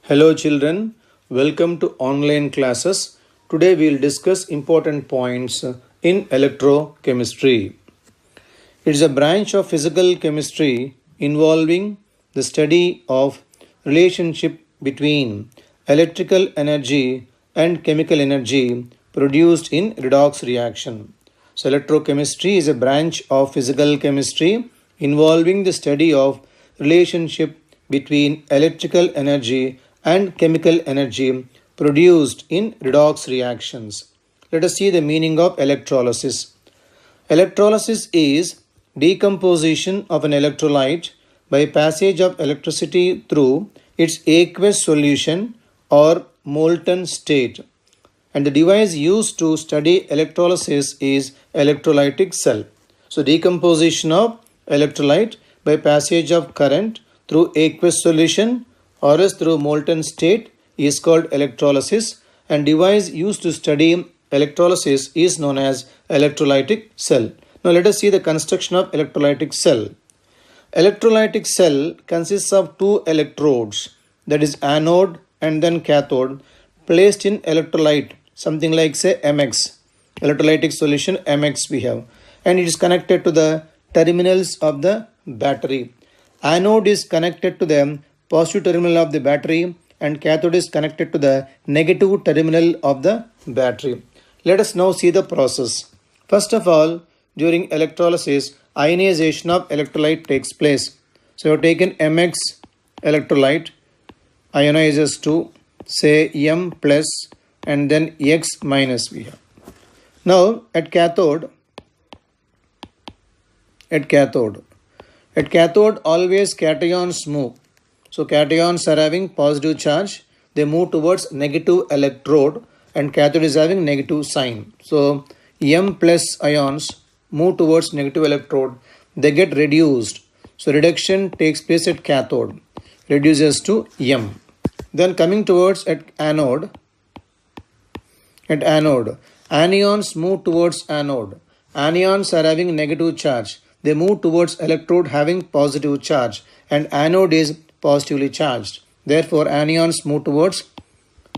Hello children, welcome to online classes. Today we will discuss important points in electrochemistry. It is a branch of physical chemistry involving the study of relationship between electrical energy and chemical energy produced in redox reaction. So electrochemistry is a branch of physical chemistry involving the study of relationship between electrical energy and chemical energy produced in redox reactions. Let us see the meaning of electrolysis. Electrolysis is decomposition of an electrolyte by passage of electricity through its aqueous solution or molten state. And the device used to study electrolysis is electrolytic cell. So decomposition of electrolyte by passage of current through aqueous solution or else through molten state is called electrolysis, and device used to study electrolysis is known as electrolytic cell. Now let us see the construction of electrolytic cell. Electrolytic cell consists of two electrodes, that is anode and then cathode, placed in electrolyte, something like say MX, electrolytic solution MX we have, and it is connected to the terminals of the battery. Anode is connected to the positive terminal of the battery and cathode is connected to the negative terminal of the battery. Let us now see the process. First of all, during electrolysis, ionization of electrolyte takes place. So you have taken MX electrolyte, ionizes to say M plus and then X minus we have. Now at cathode always cations move. So cations are having positive charge, they move towards negative electrode and cathode is having negative sign. So M plus ions move towards negative electrode, they get reduced. So reduction takes place at cathode, reduces to M. Then coming towards at anode, anions move towards anode. Anions are having negative charge, they move towards electrode having positive charge and anode is positively charged. Therefore, anions move towards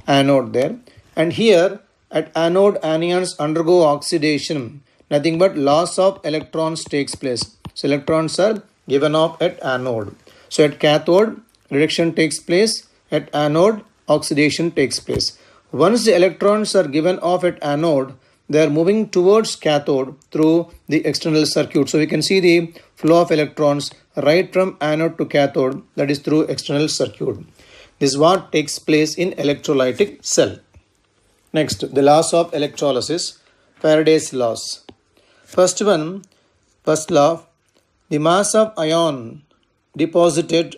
anode there. And here at anode, anions undergo oxidation. Nothing but loss of electrons takes place. So electrons are given off at anode. So at cathode, reduction takes place. At anode, oxidation takes place. Once the electrons are given off at anode, they are moving towards cathode through the external circuit. So we can see the flow of electrons right from anode to cathode, that is through external circuit. This is what takes place in electrolytic cell. Next, the laws of electrolysis, Faraday's laws. First law, the mass of ion deposited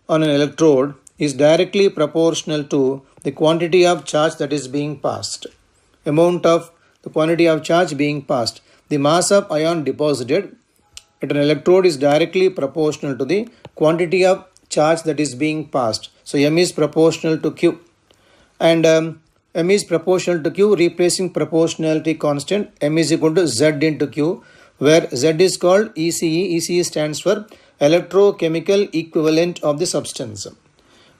on an electrode is directly proportional to the quantity of charge that is being passed. Amount of the quantity of charge being passed. The mass of ion deposited at an electrode is directly proportional to the quantity of charge that is being passed. So M is proportional to Q. And M is proportional to Q, replacing proportionality constant. M is equal to Z into Q, where Z is called ECE. ECE stands for electrochemical equivalent of the substance.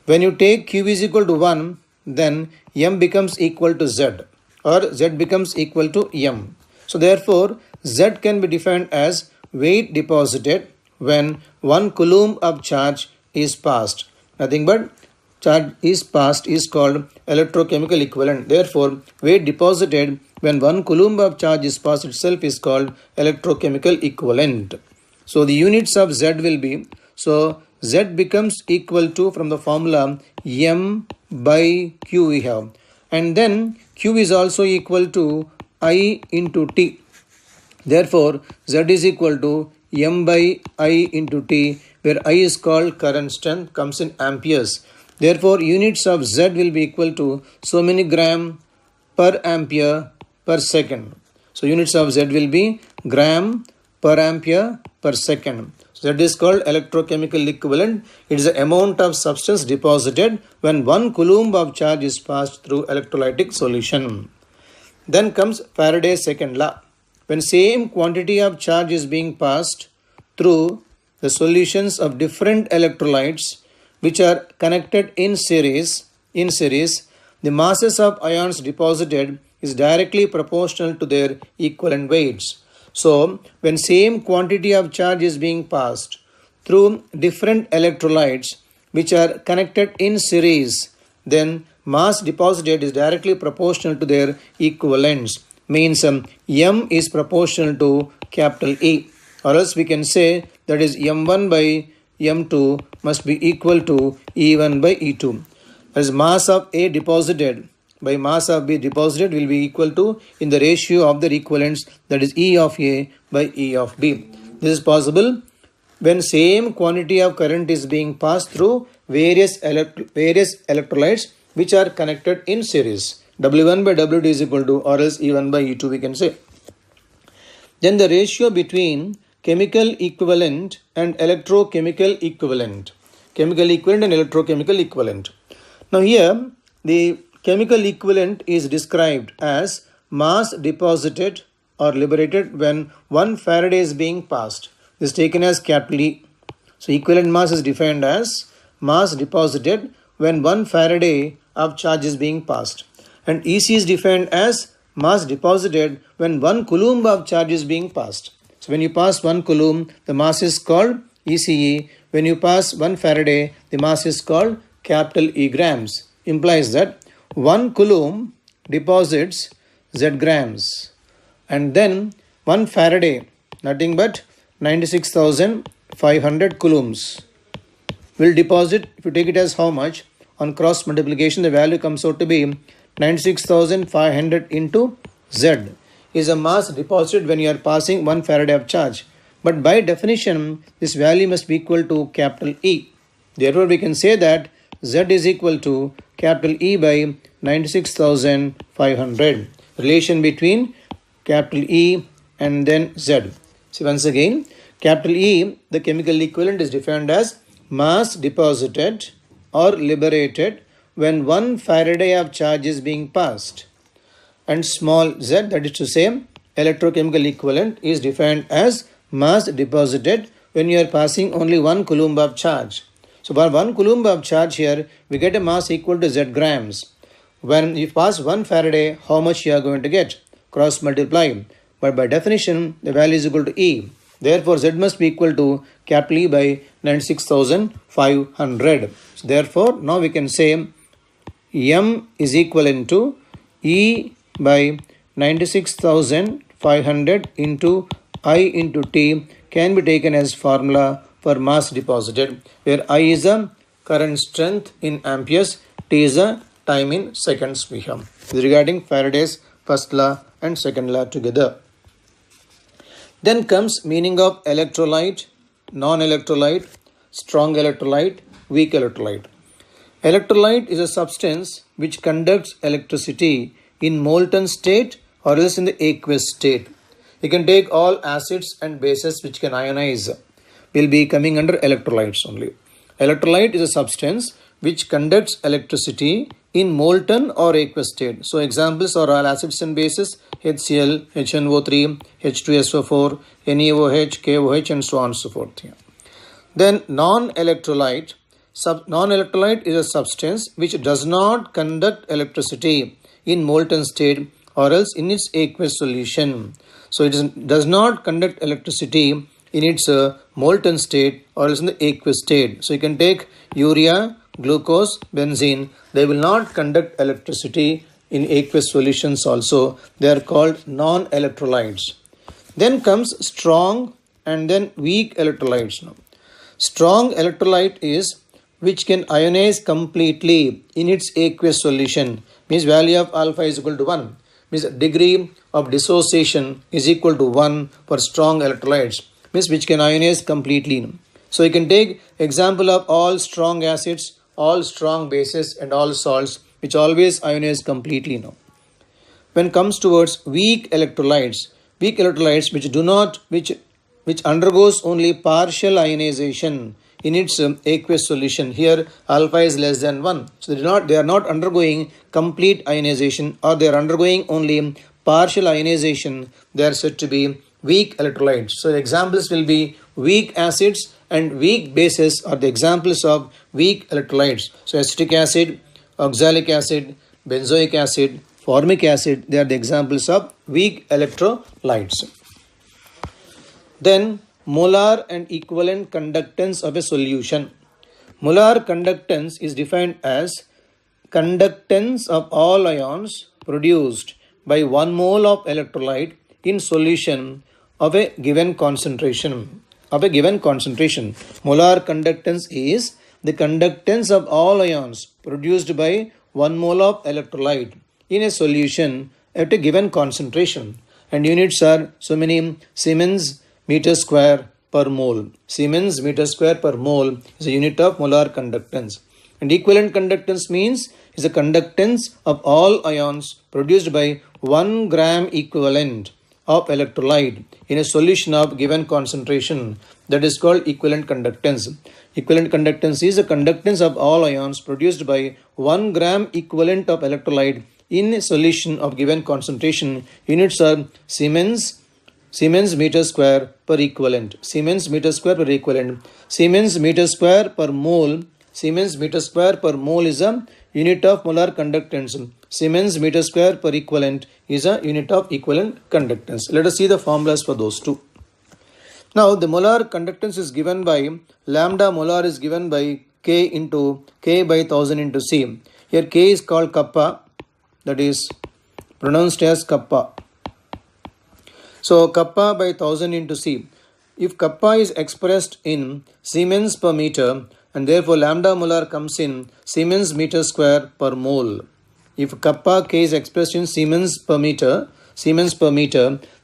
When you take Q is equal to 1, then M becomes equal to Z, or Z becomes equal to M. So therefore, Z can be defined as weight deposited when 1 coulomb of charge is passed. Nothing but charge is passed is called electrochemical equivalent. Therefore, weight deposited when 1 coulomb of charge is passed itself is called electrochemical equivalent. So the units of Z will be, so Z becomes equal to, from the formula, M by Q we have. And then Q is also equal to I into T. Therefore, Z is equal to M by I into T, where I is called current strength, comes in amperes. Therefore, units of Z will be equal to so many gram per ampere per second. So units of Z will be gram per ampere per second. So that is called electrochemical equivalent. It is the amount of substance deposited when 1 coulomb of charge is passed through electrolytic solution. Then comes Faraday's second law. When same quantity of charge is being passed through the solutions of different electrolytes which are connected in series, in series, the masses of ions deposited is directly proportional to their equivalent weights. So, when same quantity of charge is being passed through different electrolytes which are connected in series, then mass deposited is directly proportional to their equivalents. Means M is proportional to capital E, or else we can say that is M1 by M2 must be equal to E1 by E2. As mass of A deposited by mass of B deposited will be equal to in the ratio of their equivalents, that is E of A by E of B. This is possible when same quantity of current is being passed through various electrolytes which are connected in series. W1 by W2 is equal to, or else E1 by E2 we can say. Then the ratio between chemical equivalent and electrochemical equivalent. Chemical equivalent and electrochemical equivalent. Now here the chemical equivalent is described as mass deposited or liberated when 1 Faraday is being passed. This is taken as capital E. So equivalent mass is defined as mass deposited when 1 Faraday of charge is being passed. And EC is defined as mass deposited when 1 coulomb of charge is being passed. So when you pass 1 coulomb, the mass is called ECE. When you pass 1 Faraday, the mass is called capital E grams. Implies that 1 coulomb deposits Z grams. And then 1 Faraday, nothing but 96,500 coulombs, will deposit. If you take it as how much, on cross multiplication the value comes out to be 96,500 into Z is a mass deposited when you are passing 1 Faraday of charge. But by definition, this value must be equal to capital E. Therefore, we can say that Z is equal to capital E by 96,500. Relation between capital E and then Z. See once again, capital E, the chemical equivalent, is defined as mass deposited or liberated when 1 Faraday of charge is being passed. And small z, that is to say, electrochemical equivalent, is defined as mass deposited when you are passing only 1 coulomb of charge. So for 1 coulomb of charge here, we get a mass equal to Z grams. When you pass 1 Faraday, how much you are going to get? Cross multiply. But by definition, the value is equal to E. Therefore, Z must be equal to capital E by 96,500. So therefore, now we can say M is equivalent to E by 96,500 into I into T can be taken as formula for mass deposited, where I is a current strength in amperes, T is a time in seconds we have. This is regarding Faraday's first law and second law together. Then comes meaning of electrolyte, non-electrolyte, strong electrolyte, weak electrolyte. Electrolyte is a substance which conducts electricity in molten state or else in the aqueous state. You can take all acids and bases which can ionize. Will be coming under electrolytes only. Electrolyte is a substance which conducts electricity in molten or aqueous state. So examples are all acids and bases, HCl, HNO3, H2SO4, NaOH, KOH and so on and so forth. Then non-electrolyte. Non-electrolyte is a substance which does not conduct electricity in molten state or else in its aqueous solution. So it does not conduct electricity in its molten state or else in the aqueous state. So you can take urea, glucose, benzene. They will not conduct electricity in aqueous solutions also. They are called non-electrolytes. Then comes strong and then weak electrolytes. Now, strong electrolyte is which can ionize completely in its aqueous solution. Means value of alpha is equal to 1. Means degree of dissociation is equal to 1 for strong electrolytes. Means which can ionize completely. So you can take example of all strong acids, all strong bases and all salts which always ionize completely now. When it comes towards weak electrolytes which undergoes only partial ionization in its aqueous solution. Here alpha is less than 1. So they are not undergoing complete ionization, or they are undergoing only partial ionization. They are said to be weak electrolytes. So examples will be weak acids and weak bases are the examples of weak electrolytes. So acetic acid, Oxalic acid, benzoic acid, formic acid, they are the examples of weak electrolytes. Then molar and equivalent conductance of a solution. Molar conductance is defined as conductance of all ions produced by 1 mole of electrolyte in solution of a given concentration. Molar conductance is the conductance of all ions produced by 1 mole of electrolyte in a solution at a given concentration. And units are so many Siemens meter square per mole. Siemens meter square per mole is a unit of molar conductance. And equivalent conductance means is the conductance of all ions produced by 1 gram equivalent of electrolyte in a solution of given concentration. That is called equivalent conductance. Equivalent conductance is the conductance of all ions produced by 1 gram equivalent of electrolyte in a solution of given concentration. Units are Siemens meter square per equivalent. Siemens meter square per equivalent. Siemens meter square per mole. Siemens meter square per mole is a unit of molar conductance. Siemens meter square per equivalent is a unit of equivalent conductance. Let us see the formulas for those two. Now the molar conductance is given by lambda molar is given by K into K by 1000 into C. Here K is called kappa, that is pronounced as kappa. So kappa by 1000 into C. If kappa is expressed in Siemens per meter, and therefore lambda molar comes in Siemens meter square per mole. If kappa K is expressed in Siemens per meter,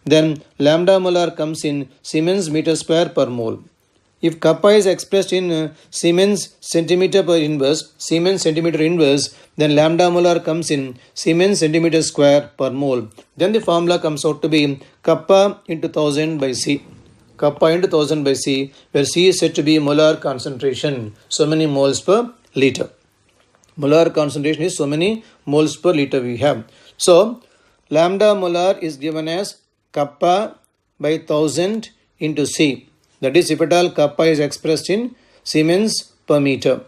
then lambda molar comes in Siemens meter square per mole. If kappa is expressed in Siemens centimeter per inverse, then lambda molar comes in Siemens centimeter square per mole. Then the formula comes out to be kappa into 1000 by C. Kappa into 1000 by C, where C is said to be molar concentration, so many moles per liter. Molar concentration is so many moles per liter we have. So lambda molar is given as kappa by 1000 into C. That is, if at all kappa is expressed in Siemens per meter.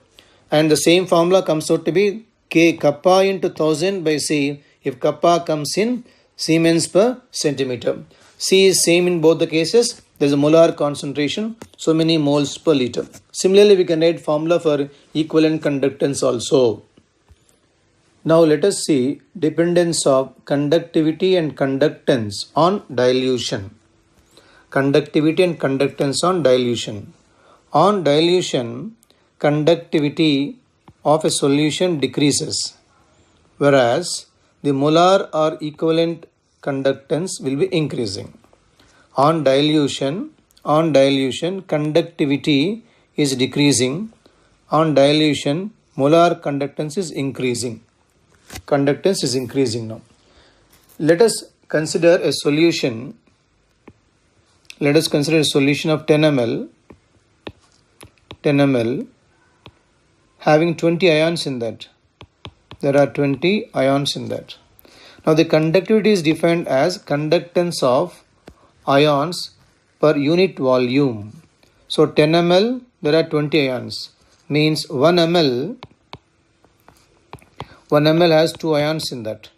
And the same formula comes out to be K kappa into 1000 by C if kappa comes in Siemens per centimeter. C is same in both the cases. There is a molar concentration, so many moles per liter. Similarly, we can write formula for equivalent conductance also. Now let us see dependence of conductivity and conductance on dilution. Conductivity and conductance on dilution. On dilution, conductivity of a solution decreases, whereas the molar or equivalent conductance will be increasing. On dilution, conductivity is decreasing. On dilution, molar conductance is increasing. Conductance is increasing now. Let us consider a solution. Let us consider a solution of 10 ml having 20 ions in that. There are 20 ions in that. Now the conductivity is defined as conductance of ions per unit volume. So 10 ml there are 20 ions, means 1 ml has 2 ions in that.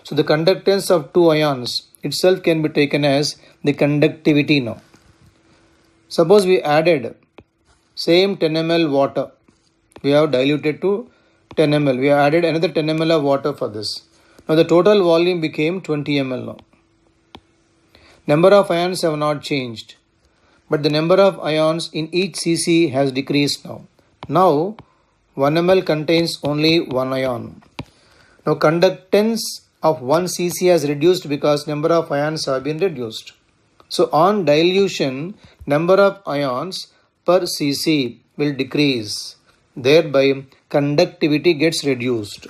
So the conductance of 2 ions itself can be taken as the conductivity now. Suppose we added same 10 ml water. We have diluted to 10 ml. We have added another 10 ml of water for this. Now the total volume became 20 ml now. Number of ions have not changed, but the number of ions in each cc has decreased now. Now 1 ml contains only 1 ion. Now conductance of 1 cc has reduced because number of ions have been reduced. So on dilution, number of ions per cc will decrease. Thereby conductivity gets reduced.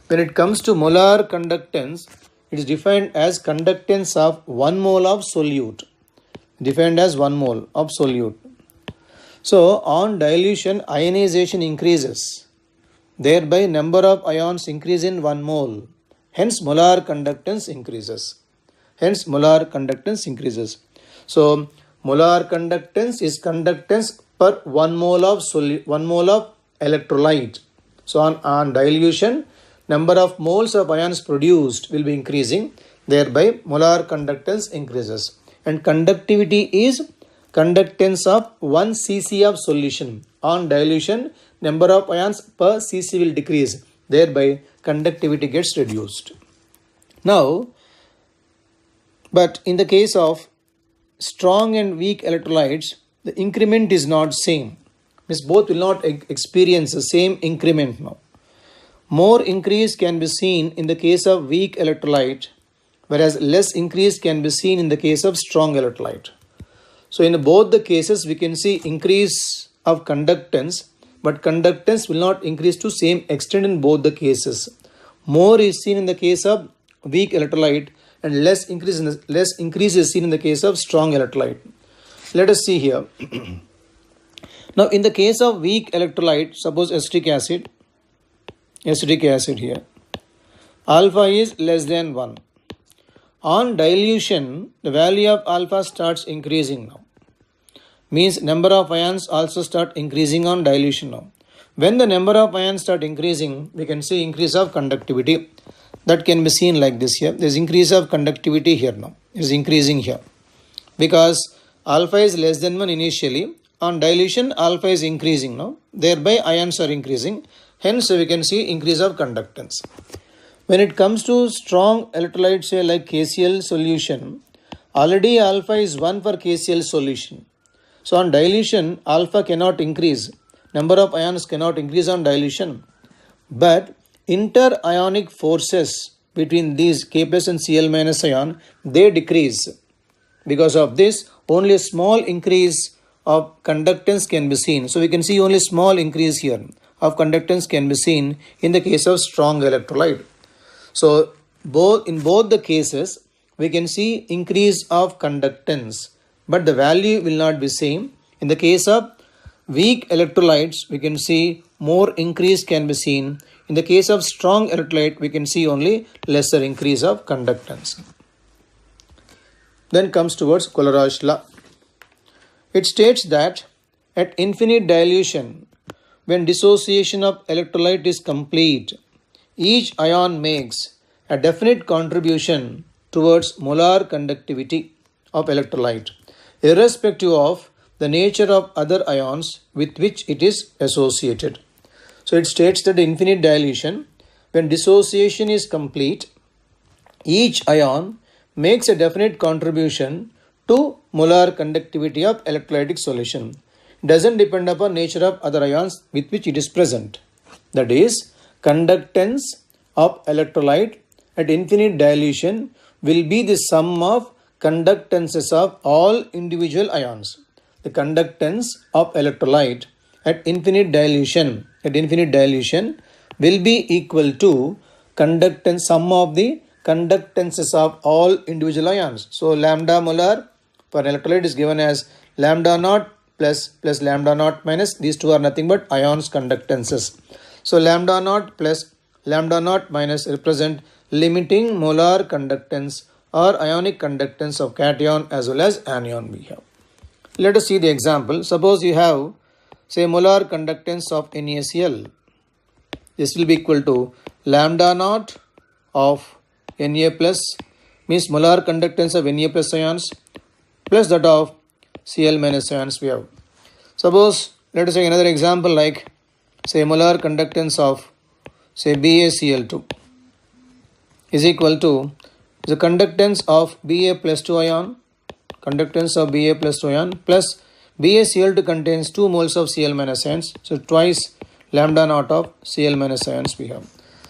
When it comes to molar conductance, it is defined as conductance of 1 mole of solute. Defined as 1 mole of solute. So on dilution, ionization increases. Thereby number of ions increase in 1 mole. Hence molar conductance increases. So molar conductance is conductance per 1 mole of electrolyte. So on dilution, number of moles of ions produced will be increasing, thereby molar conductance increases. And conductivity is conductance of 1 cc of solution. On dilution, number of ions per cc will decrease, thereby conductivity gets reduced. Now, but in the case of strong and weak electrolytes, the increment is not same. Means both will not experience the same increment now. More increase can be seen in the case of weak electrolyte, whereas less increase can be seen in the case of strong electrolyte. So in both the cases, we can see increase of conductance, but conductance will not increase to same extent in both the cases. More is seen in the case of weak electrolyte, and less increase is seen in the case of strong electrolyte. Let us see here. Now in the case of weak electrolyte, suppose acetic acid here, alpha is less than 1. On dilution, the value of alpha starts increasing now. Means number of ions also start increasing on dilution now. When the number of ions start increasing, we can see increase of conductivity. That can be seen like this here. There is increase of conductivity here now. It is increasing here. Because alpha is less than 1 initially. On dilution, alpha is increasing now. Thereby ions are increasing. Hence, we can see increase of conductance. When it comes to strong electrolytes, say like KCl solution, already alpha is 1 for KCl solution. So on dilution, alpha cannot increase. Number of ions cannot increase on dilution. But inter-ionic forces between these K plus and Cl minus ion, they decrease. Because of this, only a small increase of conductance can be seen. So we can see only small increase here of conductance can be seen in the case of strong electrolyte. So in both the cases, we can see increase of conductance, but the value will not be same. In the case of weak electrolytes, we can see more increase can be seen. In the case of strong electrolyte, we can see only lesser increase of conductance. Then comes towards Colorage law. It states that at infinite dilution, when dissociation of electrolyte is complete, each ion makes a definite contribution towards molar conductivity of electrolyte, irrespective of the nature of other ions with which it is associated. So it states that infinite dilution, when dissociation is complete, each ion makes a definite contribution to molar conductivity of electrolytic solution. Doesn't depend upon nature of other ions with which it is present. That is, conductance of electrolyte at infinite dilution will be the sum of conductances of all individual ions. The conductance of electrolyte at infinite dilution will be equal to conductance sum of the conductances of all individual ions. So lambda molar for electrolyte is given as lambda naught plus lambda naught minus, these two are nothing but ions conductances. So lambda naught plus lambda naught minus represent limiting molar conductance or ionic conductance of cation as well as anion we have. Let us see the example. Suppose you have, say, molar conductance of NaCl. This will be equal to lambda naught of Na plus, means molar conductance of Na plus ions, plus that of Cl minus ions we have. Suppose, let us take another example like, say, molar conductance of, say, BaCl2 is equal to the conductance of Ba plus 2 ion, plus BaCl2 contains 2 moles of Cl minus ions, so twice lambda naught of Cl minus ions we have.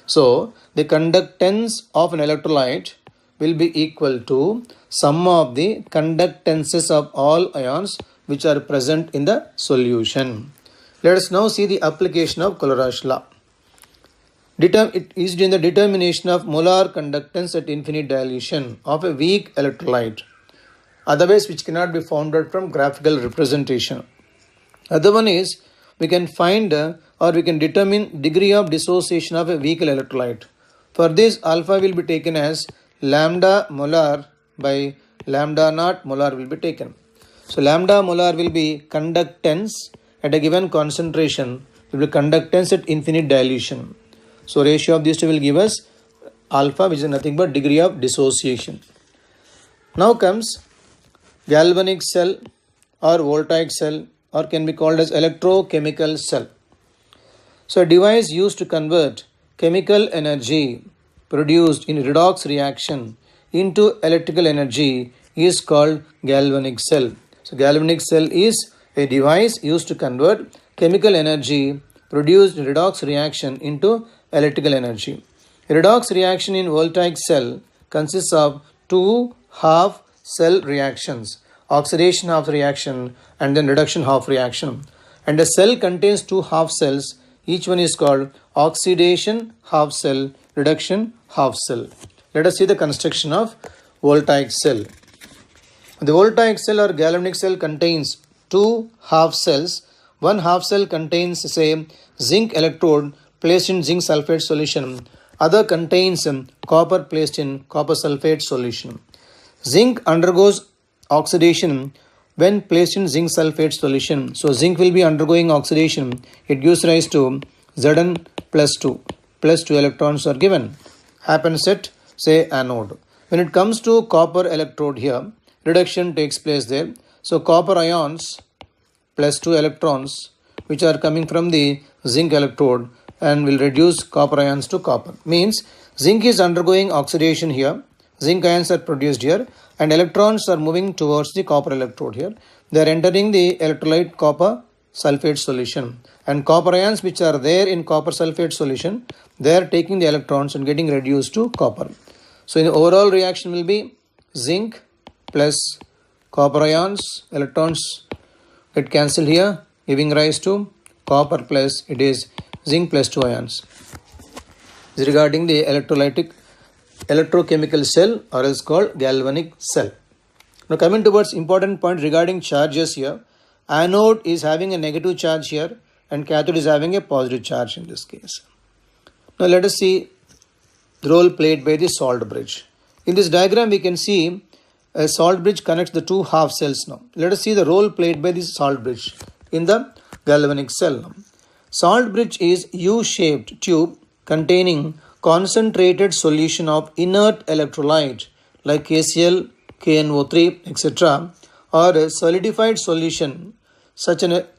So the conductance of an electrolyte will be equal to sum of the conductances of all ions which are present in the solution. Let us now see the application of Colorage law. It is in the determination of molar conductance at infinite dilution of a weak electrolyte, otherwise which cannot be found out from graphical representation. Other one is we can find or we can determine degree of dissociation of a weak electrolyte. For this, alpha will be taken as lambda molar by lambda naught molar will be taken. So lambda molar will be conductance at a given concentration There will be conductance at infinite dilution. So ratio of these two will give us alpha, which is nothing but degree of dissociation. Now comes galvanic cell or voltaic cell, or can be called as electrochemical cell. So a device used to convert chemical energy produced in redox reaction into electrical energy is called galvanic cell. So galvanic cell is a device used to convert chemical energy produced in redox reaction into electrical energy. A redox reaction in voltaic cell consists of two half cell reactions, oxidation half reaction and then reduction half reaction. And a cell contains two half cells. Each one is called oxidation half cell, reduction half cell. Let us see the construction of voltaic cell. The voltaic cell or galvanic cell contains two half cells. One half cell contains, say, zinc electrode placed in zinc sulfate solution. Other contains copper placed in copper sulfate solution. Zinc undergoes oxidation when placed in zinc sulfate solution. So zinc will be undergoing oxidation. It gives rise to Zn plus 2. Plus 2 electrons are given. Happens at, say, anode. When it comes to copper electrode here, reduction takes place there. So copper ions plus 2 electrons which are coming from the zinc electrode and will reduce copper ions to copper. Means zinc is undergoing oxidation here. Zinc ions are produced here and electrons are moving towards the copper electrode here. They are entering the electrolyte copper sulfate solution, and copper ions which are there in copper sulfate solution, they are taking the electrons and getting reduced to copper. So in the overall reaction will be zinc plus copper ions, electrons get cancelled here, giving rise to copper plus it is zinc plus 2 ions. This is regarding the electrochemical cell, or else called galvanic cell. Now coming towards important point regarding charges here. Anode is having a negative charge here and cathode is having a positive charge in this case. Now let us see the role played by the salt bridge. In this diagram we can see a salt bridge connects the two half cells now. Let us see the role played by this salt bridge in the galvanic cell. Salt bridge is U-shaped tube containing concentrated solution of inert electrolyte like KCl, KNO3, etc., or a solidified solution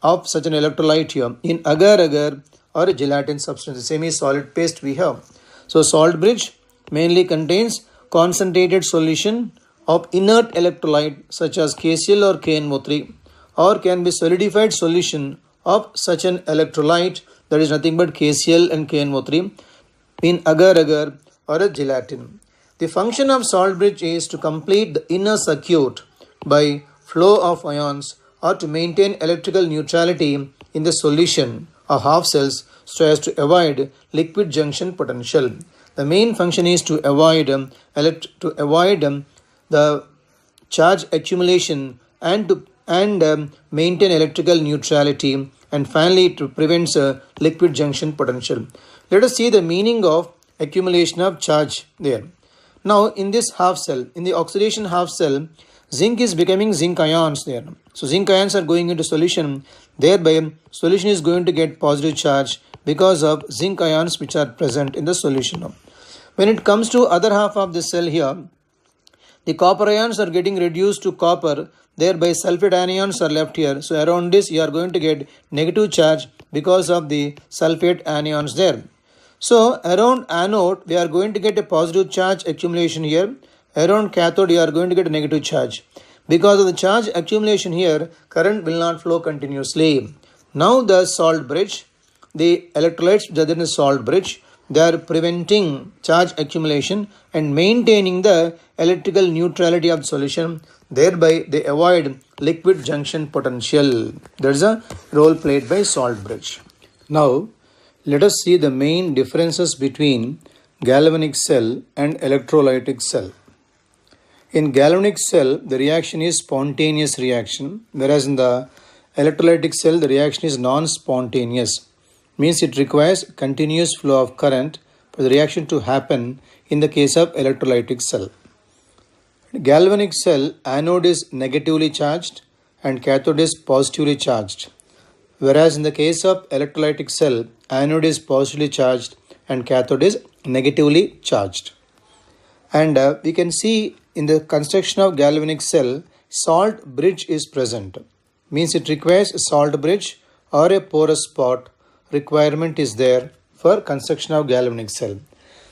of such an electrolyte here in agar-agar or a gelatin substance, semi-solid paste we have. So salt bridge mainly contains concentrated solution of inert electrolyte such as KCl or KNO3, or can be solidified solution of such an electrolyte, that is nothing but KCl and KNO3, in agar-agar or a gelatin. The function of salt bridge is to complete the inner circuit by flow of ions or to maintain electrical neutrality in the solution or half cells so as to avoid liquid junction potential. The main function is to avoid the charge accumulation and maintain electrical neutrality, and finally to prevent liquid junction potential. Let us see the meaning of accumulation of charge there. Now in this half cell, in the oxidation half cell, zinc is becoming zinc ions there. So zinc ions are going into solution, thereby solution is going to get positive charge because of zinc ions which are present in the solution. When it comes to other half of the cell here, the copper ions are getting reduced to copper, thereby sulfate anions are left here. So around this you are going to get negative charge because of the sulfate anions there. So around anode we are going to get a positive charge accumulation here. Around cathode you are going to get a negative charge. Because of the charge accumulation here, current will not flow continuously. Now the salt bridge, the electrolytes which are in the salt bridge, they are preventing charge accumulation and maintaining the electrical neutrality of the solution. Thereby they avoid liquid junction potential. There is a role played by salt bridge. Now let us see the main differences between galvanic cell and electrolytic cell. In galvanic cell, the reaction is spontaneous reaction, whereas in the electrolytic cell, the reaction is non-spontaneous. Means it requires continuous flow of current for the reaction to happen in the case of electrolytic cell. Galvanic cell, anode is negatively charged and cathode is positively charged. Whereas in the case of electrolytic cell, anode is positively charged and cathode is negatively charged. And we can see in the construction of galvanic cell, salt bridge is present. Means it requires a salt bridge or a porous spot requirement is there for construction of galvanic cell.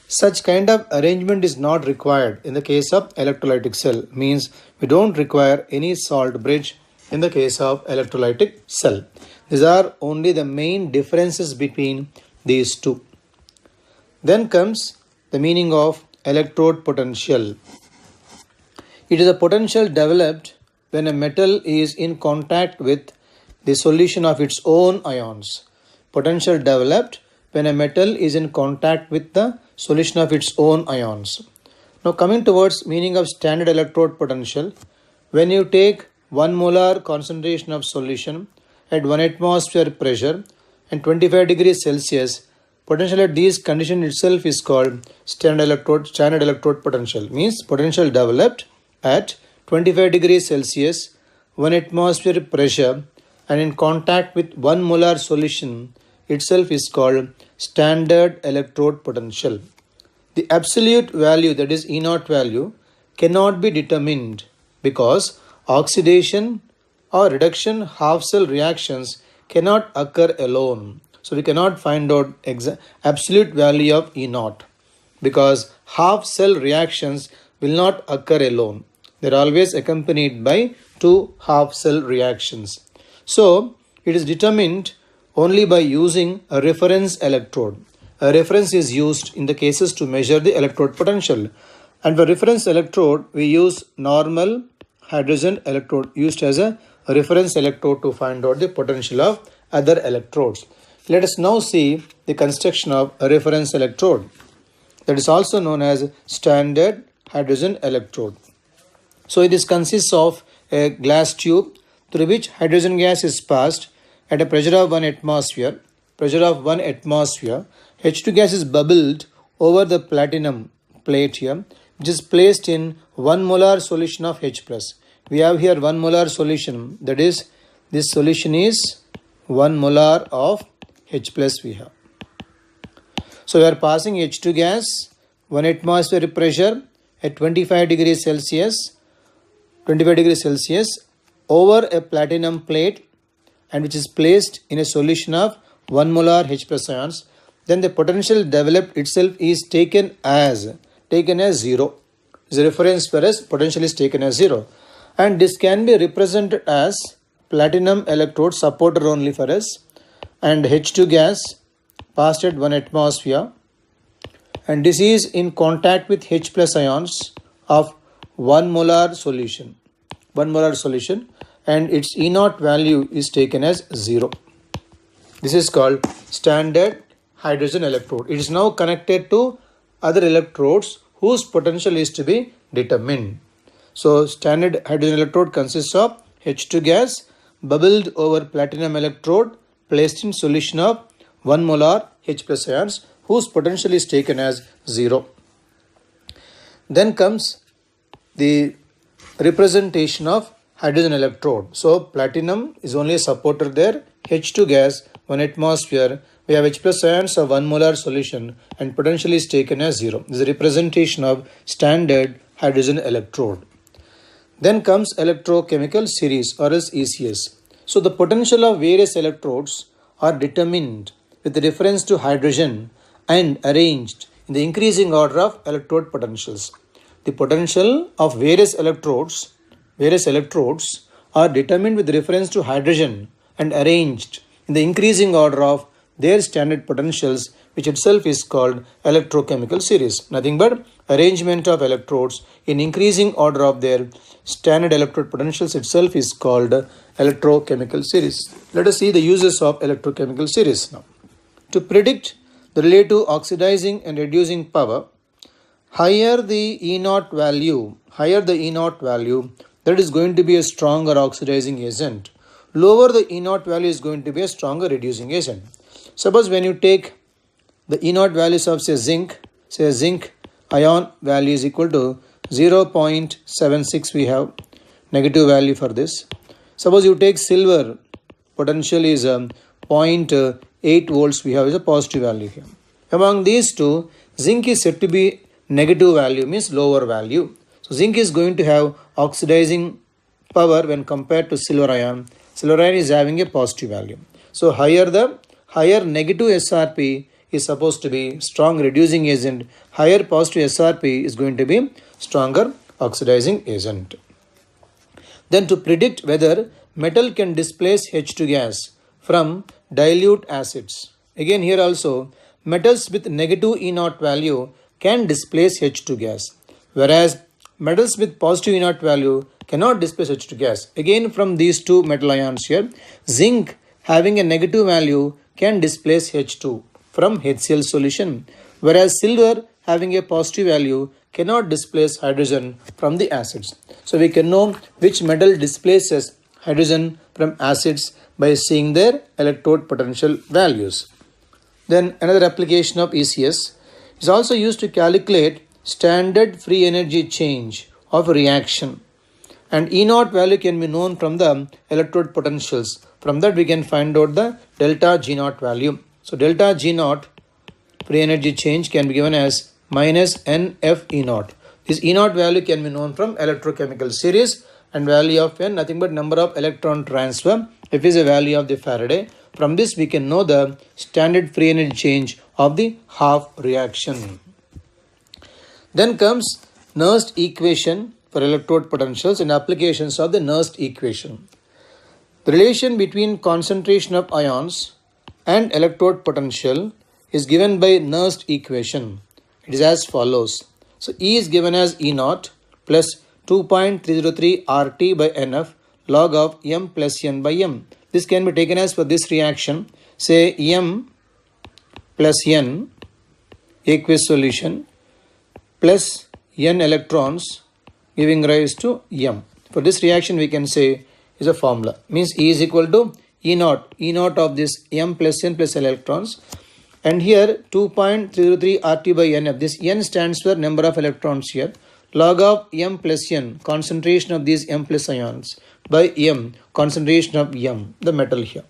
Such kind of arrangement is not required in the case of electrolytic cell. Means we don't require any salt bridge in the case of electrolytic cell. These are only the main differences between these two. Then comes the meaning of electrode potential. It is a potential developed when a metal is in contact with the solution of its own ions. Potential developed when a metal is in contact with the solution of its own ions. Now coming towards meaning of standard electrode potential, when you take 1 molar concentration of solution at 1 atmosphere pressure and 25 degrees Celsius, potential at these conditions itself is called standard electrode potential. Means potential developed at 25 degrees Celsius, 1 atmosphere pressure and in contact with 1 molar solution itself is called standard electrode potential. The absolute value, that is E naught value, cannot be determined because oxidation or reduction half cell reactions cannot occur alone. So we cannot find out absolute value of E naught because half cell reactions will not occur alone. They are always accompanied by two half cell reactions. So it is determined only by using a reference electrode. A reference is used in the cases to measure the electrode potential. And for reference electrode, we use normal hydrogen electrode used as a reference electrode to find out the potential of other electrodes. Let us now see the construction of a reference electrode. That is also known as standard hydrogen electrode. So this consists of a glass tube through which hydrogen gas is passed at a pressure of 1 atmosphere. H2 gas is bubbled over the platinum plate here, which is placed in 1 molar solution of H+. We have here 1 molar solution, that is, this solution is 1 molar of H+ we have. So we are passing H2 gas, 1 atmosphere pressure at 25 degrees Celsius over a platinum plate and which is placed in a solution of 1 molar H+ ions. Then the potential developed itself is taken as 0. The reference for us potential is taken as 0. And this can be represented as platinum electrode supporter only for us and H2 gas passed at 1 atmosphere and this is in contact with H+ ions of 1 molar solution and its E naught value is taken as 0. This is called standard hydrogen electrode. It is now connected to other electrodes whose potential is to be determined. So standard hydrogen electrode consists of H2 gas bubbled over platinum electrode placed in solution of 1 molar H+ ions whose potential is taken as 0. Then comes the representation of hydrogen electrode. So platinum is only a supporter there. H2 gas 1 atmosphere. We have H+ ions of 1 molar solution and potential is taken as 0. This is a representation of standard hydrogen electrode. Then comes electrochemical series or else ECS. So the potential of various electrodes are determined with reference to hydrogen and arranged in the increasing order of electrode potentials. The potential of various electrodes are determined with reference to hydrogen and arranged in the increasing order of their standard potentials, which itself is called electrochemical series. Nothing but arrangement of electrodes in increasing order of their standard electrode potentials itself is called electrochemical series. Let us see the uses of electrochemical series now. To predict the relative oxidizing and reducing power, higher the E naught value, that is going to be a stronger oxidizing agent. Lower the E naught value is going to be a stronger reducing agent. Suppose when you take the E naught values of say zinc ion value is equal to 0.76, we have negative value for this. Suppose you take silver potential is zero point 0.8 volts. We have is a positive value here. Among these two, zinc is said to be negative value, means lower value. So zinc is going to have oxidizing power when compared to silver ion. Silver ion is having a positive value. So higher negative SRP is supposed to be strong reducing agent. Higher positive SRP is going to be stronger oxidizing agent. Then to predict whether metal can displace H2 gas from dilute acids. Again here also, metals with negative E0 value can displace H2 gas, whereas metals with positive E0 value cannot displace H2 gas. Again from these two metal ions here, zinc having a negative value can displace H2 from HCl solution, whereas silver having a positive value cannot displace hydrogen from the acids. So we can know which metal displaces hydrogen from acids by seeing their electrode potential values. Then another application of ECS is also used to calculate standard free energy change of a reaction, and E0 value can be known from the electrode potentials. From that we can find out the delta G0 value. So delta G0 free energy change can be given as minus NF E0. This E0 value can be known from electrochemical series, and value of N nothing but number of electron transfer. F is a value of the Faraday. From this we can know the standard free energy change of the half reaction. Then comes Nernst equation for electrode potentials and applications of the Nernst equation. The relation between concentration of ions and electrode potential is given by Nernst equation. It is as follows. So E is given as E0 plus 2.303 RT by NF log of M plus N by M. This can be taken as for this reaction, say M plus N aqueous solution plus N electrons giving rise to M. For this reaction we can say is a formula, means E is equal to E0 of this M plus N plus L electrons, and here 2.303 RT by NF. This N stands for number of electrons here, log of M plus N, concentration of these M plus ions, by M, concentration of M, the metal here.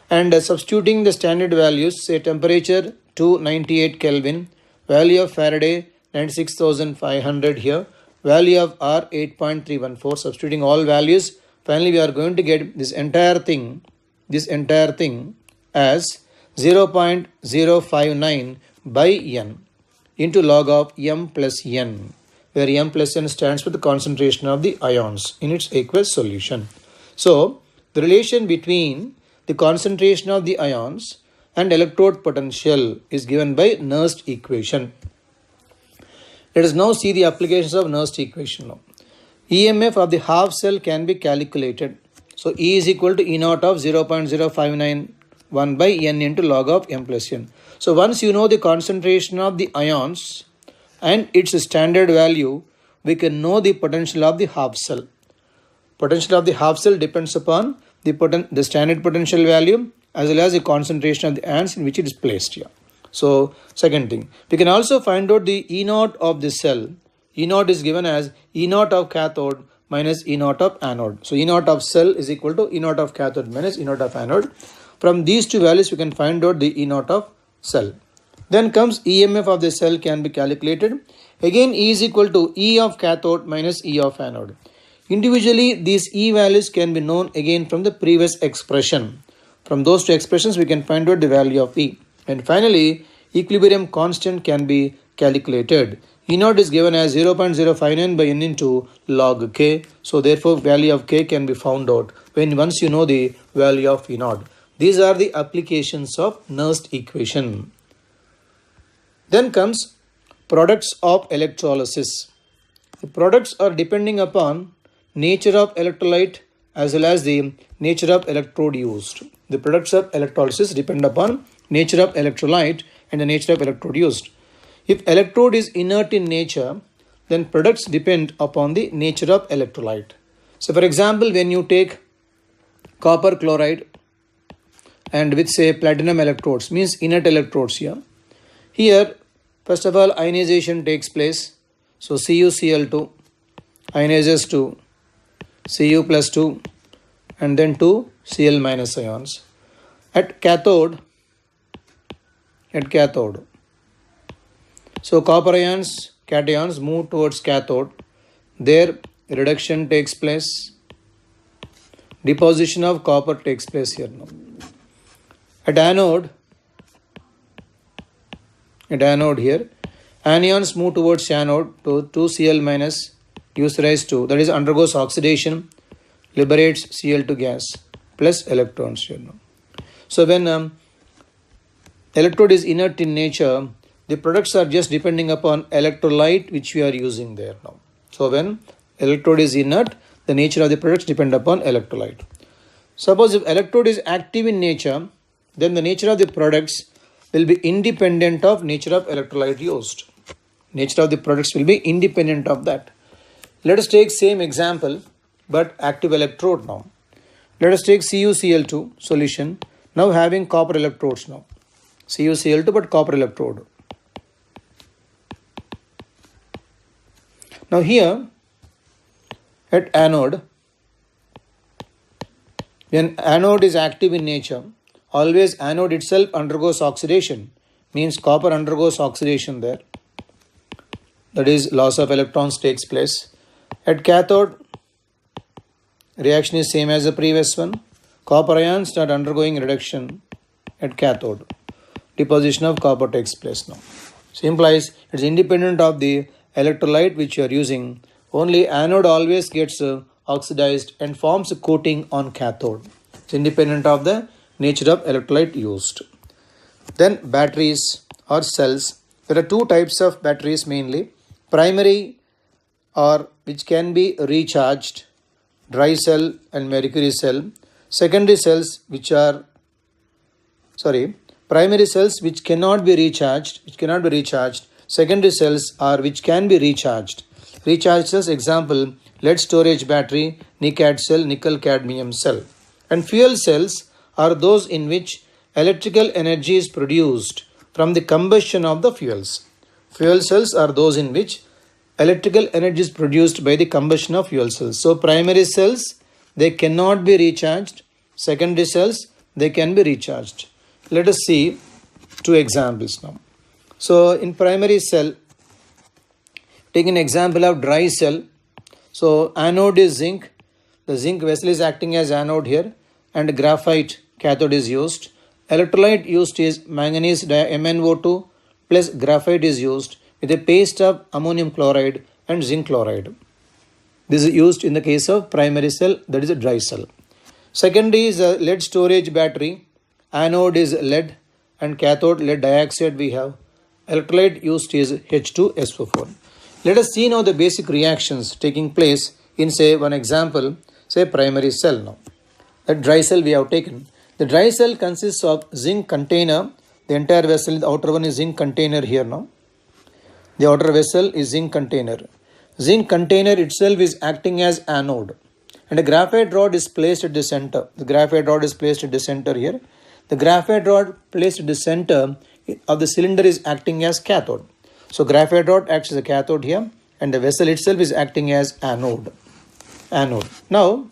And substituting the standard values, say temperature 298 Kelvin, value of Faraday 96,500 here, value of R 8.314, substituting all values, finally we are going to get this entire thing as 0.059 by N into log of M plus N, where M plus N stands for the concentration of the ions in its aqueous solution. So the relation between the concentration of the ions and electrode potential is given by Nernst equation. Let us now see the applications of Nernst equation now. EMF of the half cell can be calculated. So E is equal to E0 of 0.0591 by N into log of M plus N. So once you know the concentration of the ions and its standard value, we can know the potential of the half cell. Potential of the half cell depends upon the standard potential value as well as the concentration of the ions in which it is placed here. So second thing, we can also find out the E0 of the cell. E0 is given as E0 of cathode minus E0 of anode. So E0 of cell is equal to E0 of cathode minus E0 of anode. From these two values we can find out the E0 of cell. Then comes EMF of the cell can be calculated. Again E is equal to E of cathode minus E of anode. Individually these E values can be known again from the previous expression. From those two expressions we can find out the value of E. And finally equilibrium constant can be calculated. E0 is given as 0.059 by N into log K. So therefore value of K can be found out once you know the value of E0. These are the applications of Nernst equation. Then comes products of electrolysis. The products are depending upon nature of electrolyte as well as the nature of electrode used. The products of electrolysis depend upon nature of electrolyte and the nature of electrode used. If electrode is inert in nature, then products depend upon the nature of electrolyte. So for example, when you take copper chloride and with say platinum electrodes, means inert electrodes here. Here first of all ionization takes place. So CuCl2 ionizes to Cu plus 2 and then to Cl minus ions. At cathode, so copper ions, cations move towards cathode. There reduction takes place. Deposition of copper takes place here now. At anode here, anions move towards anode to 2Cl minus gives rise to, that is undergoes oxidation, liberates Cl2 gas plus electrons here now. So when electrode is inert in nature, the products are just depending upon electrolyte which we are using there now. So when electrode is inert, the nature of the products depend upon electrolyte. Suppose if electrode is active in nature, then the nature of the products will be independent of nature of electrolyte used. Nature of the products will be independent of that. Let us take same example but active electrode now. Let us take CuCl2 solution, now having copper electrodes now. CuCl2 but copper electrode. Now here at anode, when anode is active in nature, always anode itself undergoes oxidation, means copper undergoes oxidation there. That is loss of electrons takes place. At cathode, reaction is same as the previous one. Copper ions start undergoing reduction at cathode. Deposition of copper takes place now. So implies it is independent of the electrolyte which you are using. Only anode always gets oxidized and forms a coating on cathode. It's independent of the nature of electrolyte used. Then batteries or cells. There are two types of batteries mainly. Primary or which can be recharged, dry cell and mercury cell. Secondary cells which are, primary cells which cannot be recharged, Secondary cells are which can be recharged. Recharged cells, example, lead storage battery, NiCad cell, nickel cadmium cell. And fuel cells are those in which electrical energy is produced from the combustion of the fuels. Fuel cells are those in which electrical energy is produced by the combustion of fuel cells. So primary cells, they cannot be recharged. Secondary cells, they can be recharged. Let us see two examples now. So in primary cell, take an example of dry cell. So anode is zinc. The zinc vessel is acting as anode here, and graphite cathode is used. Electrolyte used is manganese MnO2 plus graphite is used with a paste of ammonium chloride and zinc chloride. This is used in the case of primary cell, that is a dry cell. Secondary is a lead storage battery. Anode is lead and cathode lead dioxide we have. Electrolyte used is H2SO4. Let us see now the basic reactions taking place in say one example, say primary cell now. A dry cell we have taken. The dry cell consists of zinc container. The entire vessel, the outer one is zinc container here now. The outer vessel is zinc container. Zinc container itself is acting as anode. And a graphite rod is placed at the center. The graphite rod is placed at the center here. The graphite rod placed at the center of the cylinder is acting as cathode. So graphite rod acts as a cathode here, and the vessel itself is acting as anode. Now,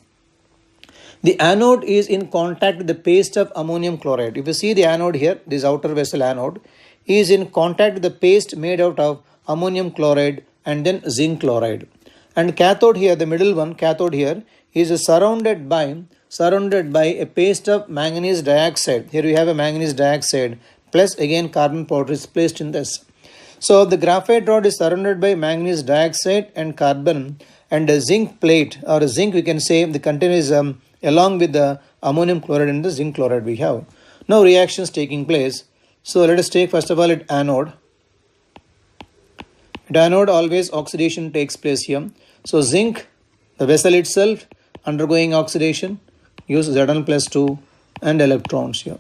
the anode is in contact with the paste of ammonium chloride. If you see the anode here, this outer vessel anode is in contact with the paste made out of ammonium chloride and then zinc chloride. And cathode here, the middle one, cathode here, is surrounded by a paste of manganese dioxide. Here we have a manganese dioxide plus again carbon powder is placed in this. So the graphite rod is surrounded by manganese dioxide and carbon, and a zinc plate or a zinc, we can say the container is along with the ammonium chloride and the zinc chloride we have. Now reactions taking place. So let us take first of all at anode. At anode always oxidation takes place here. So zinc, the vessel itself undergoing oxidation, use Zn plus 2 and electrons here.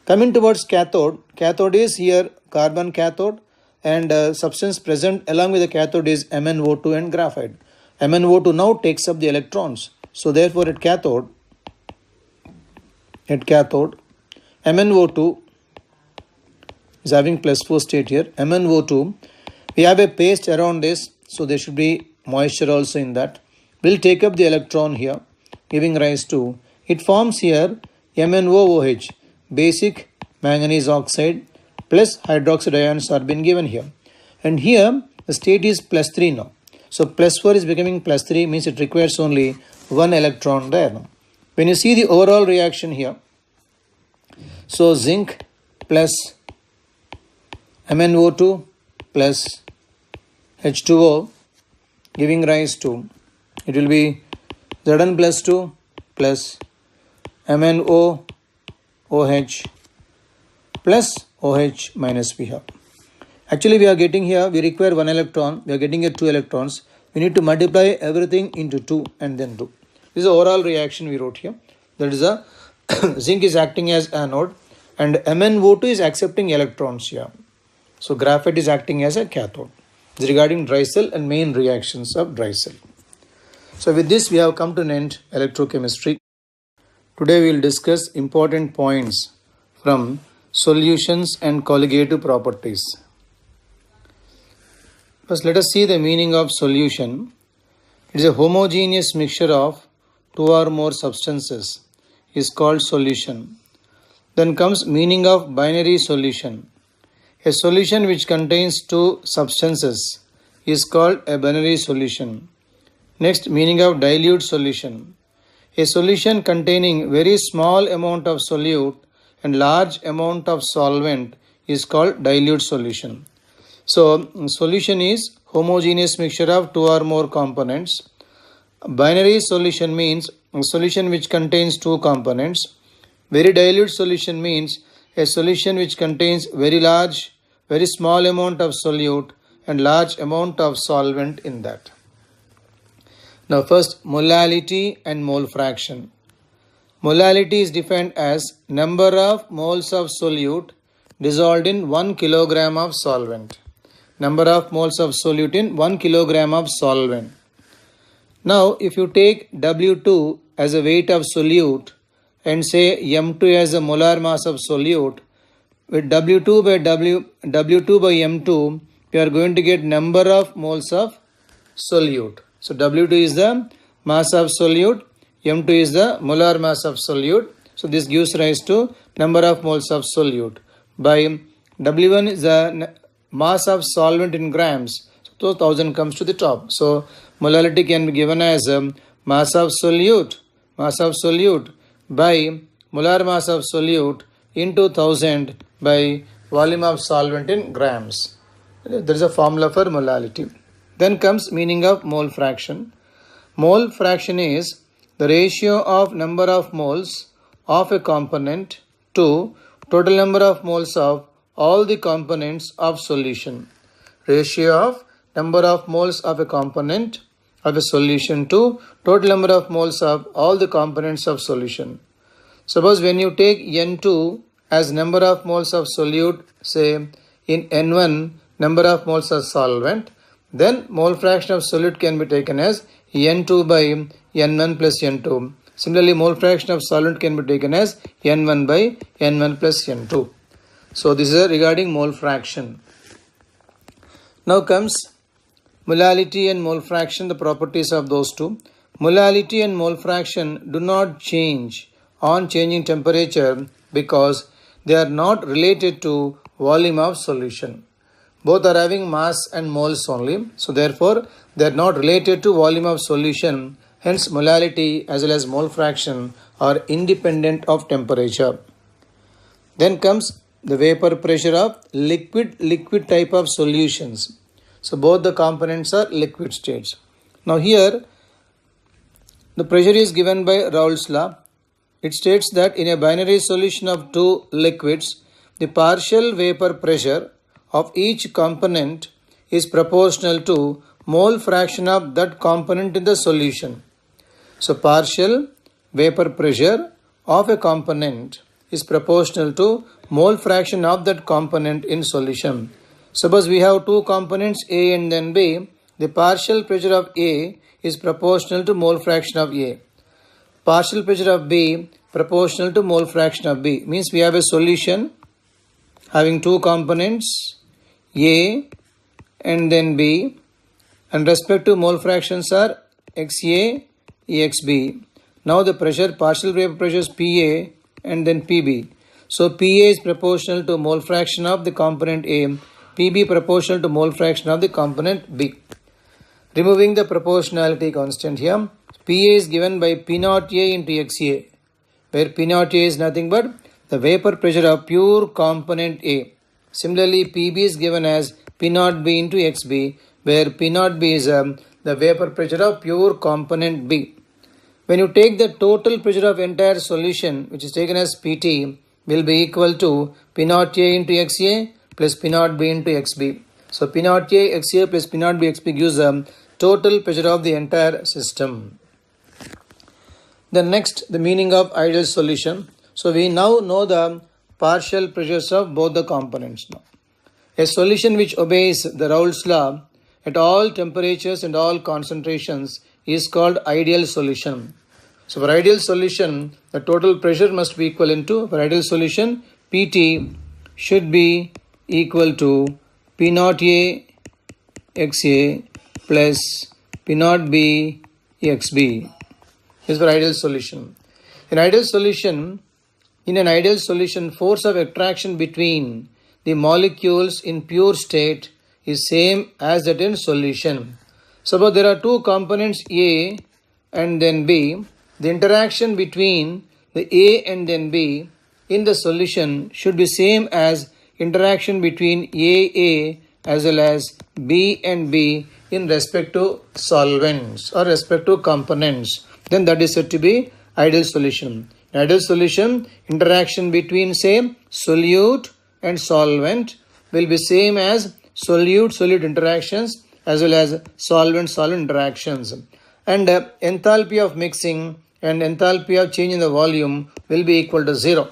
Coming towards cathode, cathode is here carbon cathode, and substance present along with the cathode is MnO2 and graphite. MnO2 now takes up the electrons. So therefore at cathode, MnO2 is having plus 4 state here. MnO2, we have a paste around this, so there should be moisture also in that. Will take up the electron here, giving rise to It forms here MnOOH, basic manganese oxide plus hydroxide ions are been given here. And here the state is +3 now. So +4 is becoming +3, means it requires only one electron there now. When you see the overall reaction here, so zinc plus MnO2 plus H2O giving rise to, it will be Zn plus 2 plus MnOOH plus OH minus we have. Actually we are getting here, we require one electron, we are getting here 2 electrons. We need to multiply everything into 2 and then 2. This is the overall reaction we wrote here. That is a zinc is acting as anode and MnO2 is accepting electrons here. So graphite is acting as a cathode. This is regarding dry cell and main reactions of dry cell. So with this we have come to an end electrochemistry. Today we will discuss important points from solutions and colligative properties. First let us see the meaning of solution. It is a homogeneous mixture of 2 or more substances is called solution. Then comes meaning of binary solution. A solution which contains 2 substances is called a binary solution. Next, meaning of dilute solution. A solution containing very small amount of solute and large amount of solvent is called dilute solution. So, solution is homogeneous mixture of 2 or more components. Binary solution means a solution which contains 2 components. Very dilute solution means a solution which contains very small amount of solute and large amount of solvent in that. Now first, molality and mole fraction. Molality is defined as number of moles of solute dissolved in 1 kilogram of solvent. Number of moles of solute in 1 kilogram of solvent. Now if you take W2 as a weight of solute and say M2 as a molar mass of solute, with W2 by M2 we are going to get number of moles of solute. So W2 is the mass of solute, M2 is the molar mass of solute. So this gives rise to number of moles of solute. By W1 is the mass of solvent in grams. So 1000 comes to the top. So molality can be given as mass of solute by molar mass of solute into 1000 by volume of solvent in grams. There is a formula for molality. Then comes meaning of mole fraction. Mole fraction is the ratio of number of moles of a component to total number of moles of all the components of solution. Ratio of number of moles of a component of a solution to total number of moles of all the components of solution. Suppose when you take N2 as number of moles of solute, say in N1 number of moles of solvent, then mole fraction of solute can be taken as N2 by N1 plus N2. Similarly, mole fraction of solvent can be taken as N1 by N1 plus N2. So this is regarding mole fraction. Now comes molality and mole fraction, the properties of those two. Molality and mole fraction do not change on changing temperature because they are not related to volume of solution. Both are having mass and moles only. So therefore, they are not related to volume of solution. Hence, molality as well as mole fraction are independent of temperature. Then comes the vapor pressure of liquid type of solutions. So both the components are liquid states. Now here, the pressure is given by Raoult's law. It states that in a binary solution of 2 liquids, the partial vapor pressure of each component is proportional to mole fraction of that component in the solution. So partial vapor pressure of a component is proportional to mole fraction of that component in solution. Suppose we have 2 components A and then B. The partial pressure of A is proportional to mole fraction of A. Partial pressure of B proportional to mole fraction of B. Means we have a solution having 2 components A and then B, and respective mole fractions are XA, EXB. Now the pressure, partial vapor pressure is PA and then PB. So PA is proportional to mole fraction of the component A, PB proportional to mole fraction of the component B. Removing the proportionality constant here, PA is given by P naught A into XA, where P naught A is nothing but the vapor pressure of pure component A. Similarly, PB is given as P naught B into XB, where P naught B is the vapor pressure of pure component B. When you take the total pressure of entire solution, which is taken as PT, will be equal to P naught A into XA plus P naught B into XB. So P naught A XA plus P naught B XB gives the total pressure of the entire system. Then next, the meaning of ideal solution. So we now know the partial pressures of both the components now. A solution which obeys the Raoult's law at all temperatures and all concentrations is called ideal solution. So for ideal solution, the total pressure must be equivalent to, for ideal solution, PT should be equal to P naught A XA plus P naught B XB. This is for ideal solution. In an ideal solution, force of attraction between the molecules in pure state is same as that in solution. Suppose there are two components A and then B. The interaction between the A and then B in the solution should be same as interaction between A as well as B and B in respect to solvents or respect to components. Then that is said to be ideal solution. In ideal solution, interaction between say solute and solvent will be same as solute-solute interactions as well as solvent-solvent interactions. And enthalpy of mixing and enthalpy of change in the volume will be equal to 0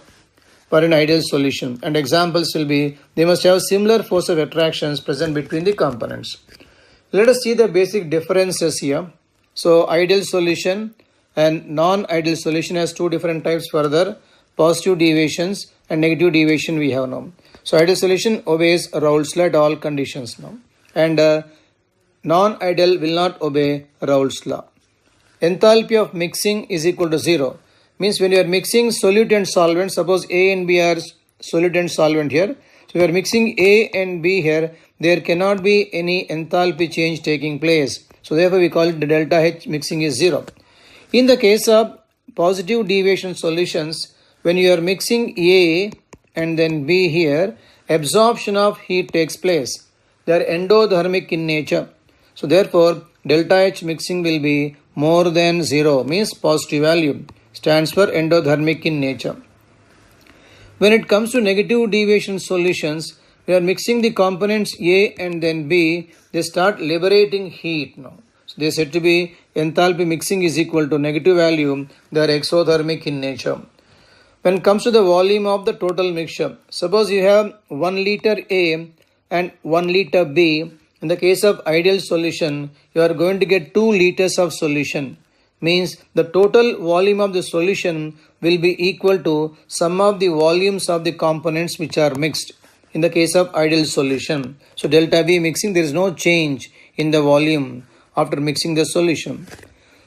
for an ideal solution. And examples will be, they must have similar force of attractions present between the components. Let us see the basic differences here. So ideal solution and non-ideal solution has two different types further, positive deviations and negative deviation we have now. So ideal solution obeys Raoult's law at all conditions now, and non-ideal will not obey Raoult's law. Enthalpy of mixing is equal to 0. Means when you are mixing solute and solvent, suppose A and B are solute and solvent here. So we are mixing A and B here, there cannot be any enthalpy change taking place. So therefore we call it the delta H mixing is 0. In the case of positive deviation solutions, when you are mixing A and then B here, absorption of heat takes place. They are endothermic in nature. So therefore delta H mixing will be more than 0, means positive value, stands for endothermic in nature. When it comes to negative deviation solutions, we are mixing the components A and then B, they start liberating heat now. So they are said to be enthalpy mixing is equal to negative value, they are exothermic in nature. When it comes to the volume of the total mixture, suppose you have 1 liter A and 1 liter B. In the case of ideal solution, you are going to get 2 liters of solution. Means the total volume of the solution will be equal to sum of the volumes of the components which are mixed. In the case of ideal solution, so delta V mixing, there is no change in the volume after mixing the solution.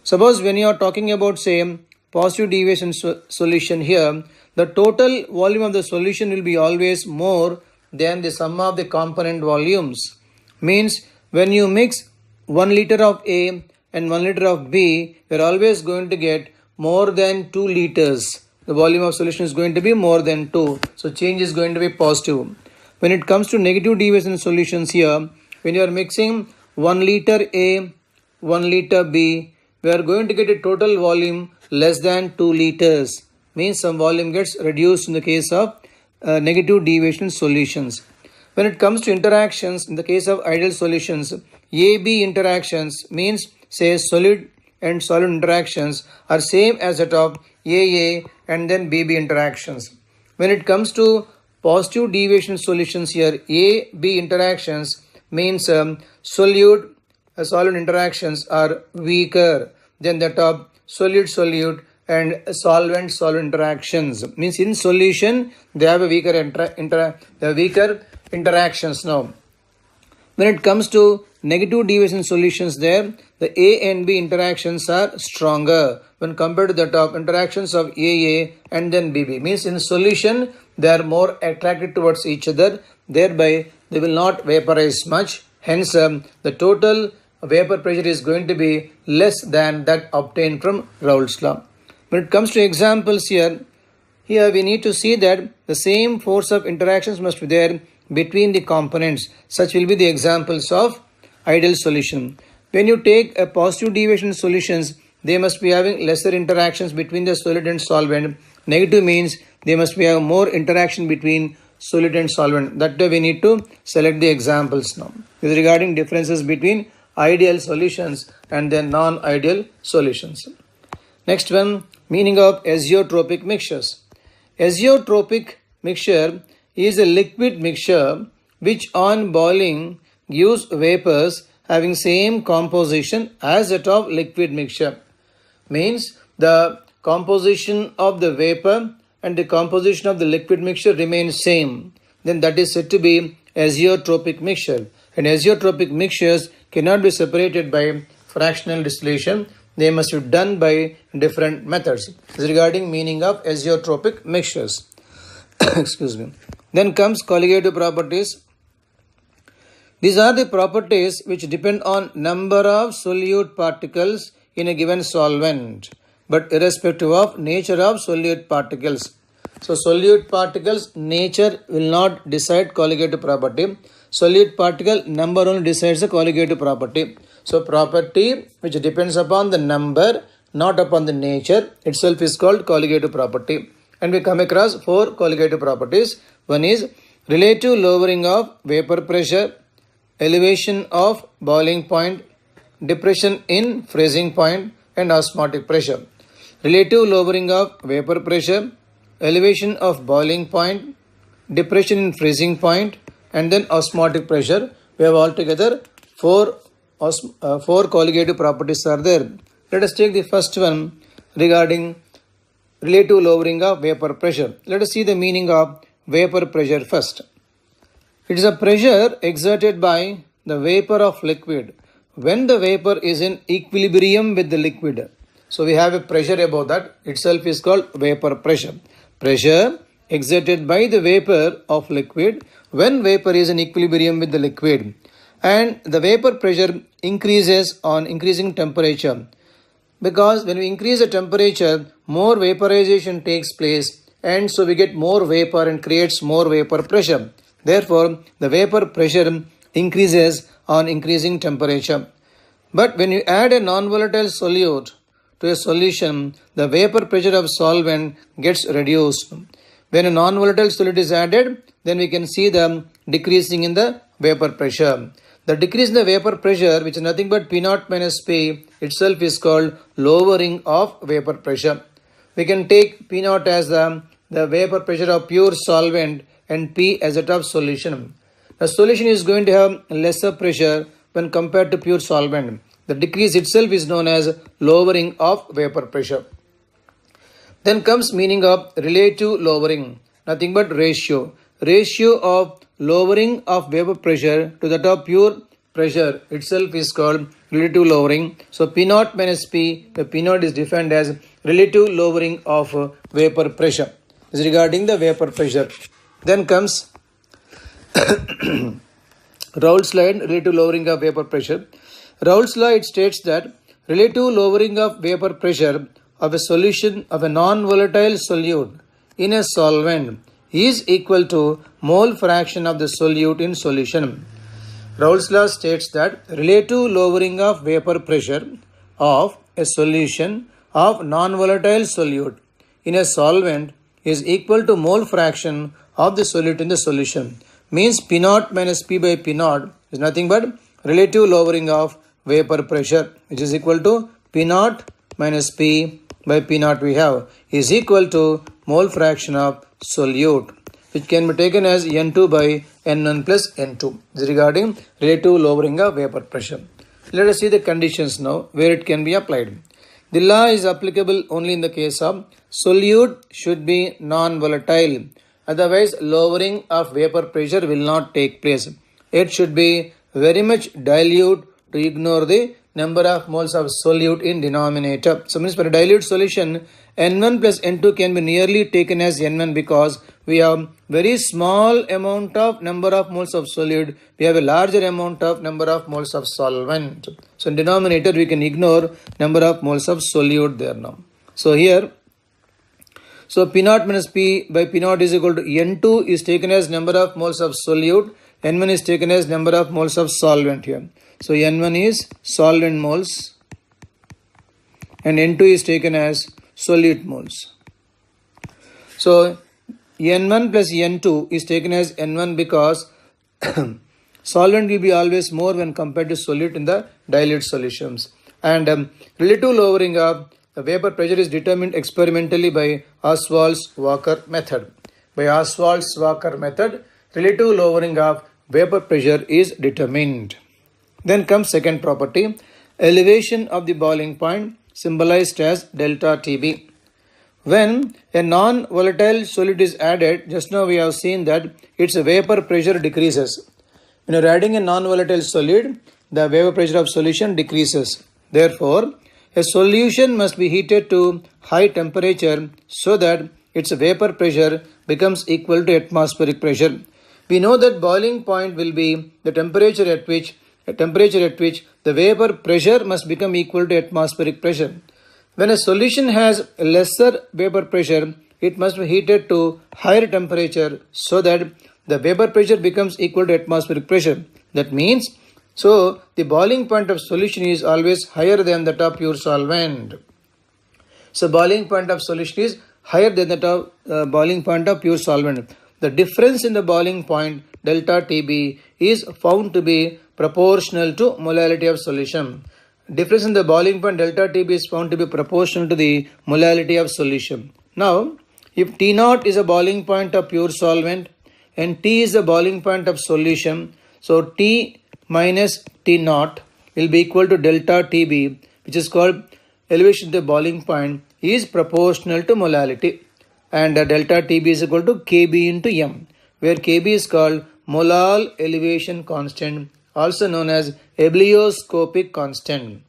Suppose when you are talking about say positive deviation solution here, the total volume of the solution will be always more than the sum of the component volumes. Means when you mix 1 liter of A and 1 liter of B, you are always going to get more than 2 liters. The volume of solution is going to be more than 2. So change is going to be positive. When it comes to negative deviation solutions here, when you are mixing 1 liter A, 1 liter B, we are going to get a total volume less than 2 liters. Means some volume gets reduced in the case of negative deviation solutions. When it comes to interactions, in the case of ideal solutions, AB interactions means say solid and solid interactions are same as that of AA and then BB interactions. When it comes to positive deviation solutions here, AB interactions means solute solid interactions are weaker than that of solute-solute and solvent-solvent interactions. Means in solution they have a weaker interactions now. When it comes to negative deviation solutions there, the A and B interactions are stronger when compared to that of interactions of AA and then BB. Means in solution, they are more attracted towards each other. Thereby, they will not vaporize much. Hence, the total vapor pressure is going to be less than that obtained from Raoult's law. When it comes to examples here we need to see that the same force of interactions must be there between the components. Such will be the examples of ideal solution. When you take a positive deviation solutions, they must be having lesser interactions between the solid and solvent. Negative means they must be having more interaction between solid and solvent. That way we need to select the examples now. This is regarding differences between ideal solutions and then non-ideal solutions. Next one, meaning of azeotropic mixtures. Azeotropic mixture is a liquid mixture which on boiling gives vapors having same composition as that of liquid mixture. Means the composition of the vapor and the composition of the liquid mixture remains same. Then that is said to be azeotropic mixture. And azeotropic mixtures cannot be separated by fractional distillation. They must be done by different methods. This is regarding meaning of azeotropic mixtures. Excuse me. Then comes colligative properties. These are the properties which depend on number of solute particles in a given solvent, but irrespective of nature of solute particles. So solute particles nature will not decide colligative property. Solute particle number only decides the colligative property. So property which depends upon the number, not upon the nature itself is called colligative property. And we come across 4 colligative properties. One is relative lowering of vapor pressure, elevation of boiling point, depression in freezing point, and osmotic pressure. Relative lowering of vapor pressure, elevation of boiling point, depression in freezing point, and then osmotic pressure. We have altogether 4 colligative properties are there. Let us take the first one regarding relative lowering of vapor pressure. Let us see the meaning of vapor pressure first. It is a pressure exerted by the vapor of liquid when the vapor is in equilibrium with the liquid. So we have a pressure above that itself is called vapor pressure. Pressure exerted by the vapor of liquid when vapor is in equilibrium with the liquid. And the vapor pressure increases on increasing temperature. Because when we increase the temperature, more vaporization takes place, and so we get more vapor and creates more vapor pressure. Therefore, the vapor pressure increases on increasing temperature. But when you add a non-volatile solute to a solution, the vapor pressure of solvent gets reduced. When a non-volatile solute is added, then we can see the decreasing in the vapor pressure. The decrease in the vapor pressure, which is nothing but P0 minus P, itself is called lowering of vapor pressure. We can take P0 as the vapor pressure of pure solvent and P as that of solution. The solution is going to have lesser pressure when compared to pure solvent. The decrease itself is known as lowering of vapor pressure. Then comes meaning of relative lowering, nothing but ratio. Ratio of lowering of vapor pressure to that of pure pressure itself is called relative lowering. So P0 minus P, the P0 is defined as relative lowering of vapor pressure. This is regarding the vapor pressure. Then comes Raoult's law, relative lowering of vapor pressure. Raoult's law, it states that relative lowering of vapor pressure of a solution of a non-volatile solute in a solvent is equal to mole fraction of the solute in solution. Raoult's law states that relative lowering of vapor pressure of a solution of non-volatile solute in a solvent is equal to mole fraction of the solute in the solution. Means P0 minus P by P0 is nothing but relative lowering of vapor pressure, which is equal to P0 minus P by P0 we have is equal to mole fraction of solute, which can be taken as N2 by N1 plus N2. This is regarding relative lowering of vapor pressure. Let us see the conditions now where it can be applied. The law is applicable only in the case of solute should be non-volatile. Otherwise, lowering of vapor pressure will not take place. It should be very much dilute to ignore the number of moles of solute in denominator. So means for a dilute solution, N1 plus N2 can be nearly taken as N1 because we have very small amount of number of moles of solute. We have a larger amount of number of moles of solvent. So in denominator we can ignore number of moles of solute there now. So here, so P naught minus P by P naught is equal to N2 is taken as number of moles of solute. N1 is taken as number of moles of solvent here. So N1 is solvent moles and N2 is taken as solute moles. So N1 plus N2 is taken as N1 because solvent will be always more when compared to solute in the dilute solutions. And relative lowering of the vapor pressure is determined experimentally by Ostwald-Walker method. By Ostwald-Walker method, relative lowering of vapor pressure is determined. Then comes second property, elevation of the boiling point symbolized as delta Tb. When a non-volatile solid is added, just now we have seen that its vapor pressure decreases. When you are adding a non-volatile solid, the vapor pressure of solution decreases. Therefore, a solution must be heated to high temperature so that its vapor pressure becomes equal to atmospheric pressure. We know that boiling point will be the temperature at which the vapor pressure must become equal to atmospheric pressure. When a solution has lesser vapor pressure, it must be heated to higher temperature so that the vapor pressure becomes equal to atmospheric pressure. That means, so the boiling point of solution is always higher than that of pure solvent. So boiling point of solution is higher than the boiling point of pure solvent. The difference in the boiling point delta Tb is found to be proportional to molality of solution. Difference in the boiling point delta Tb is found to be proportional to the molality of solution. Now, if T naught is a boiling point of pure solvent and T is the boiling point of solution, so T minus T naught will be equal to delta Tb, which is called elevation of the boiling point, is proportional to molality. And delta Tb is equal to Kb into m, where Kb is called molal elevation constant, also known as ebullioscopic constant.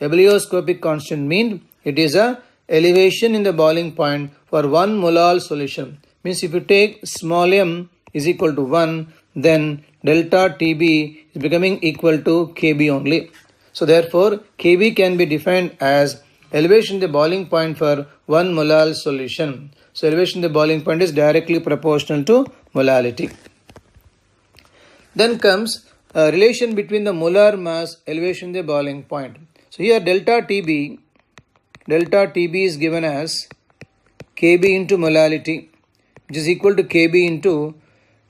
Ebullioscopic constant means it is a elevation in the boiling point for 1 molal solution. Means if you take small m is equal to 1, then delta Tb is becoming equal to Kb only. So therefore, Kb can be defined as elevation in the boiling point for 1 molal solution. So elevation in the boiling point is directly proportional to molality. Then comes a relation between the molar mass elevation in the boiling point. So here delta Tb is given as Kb into molality, which is equal to Kb into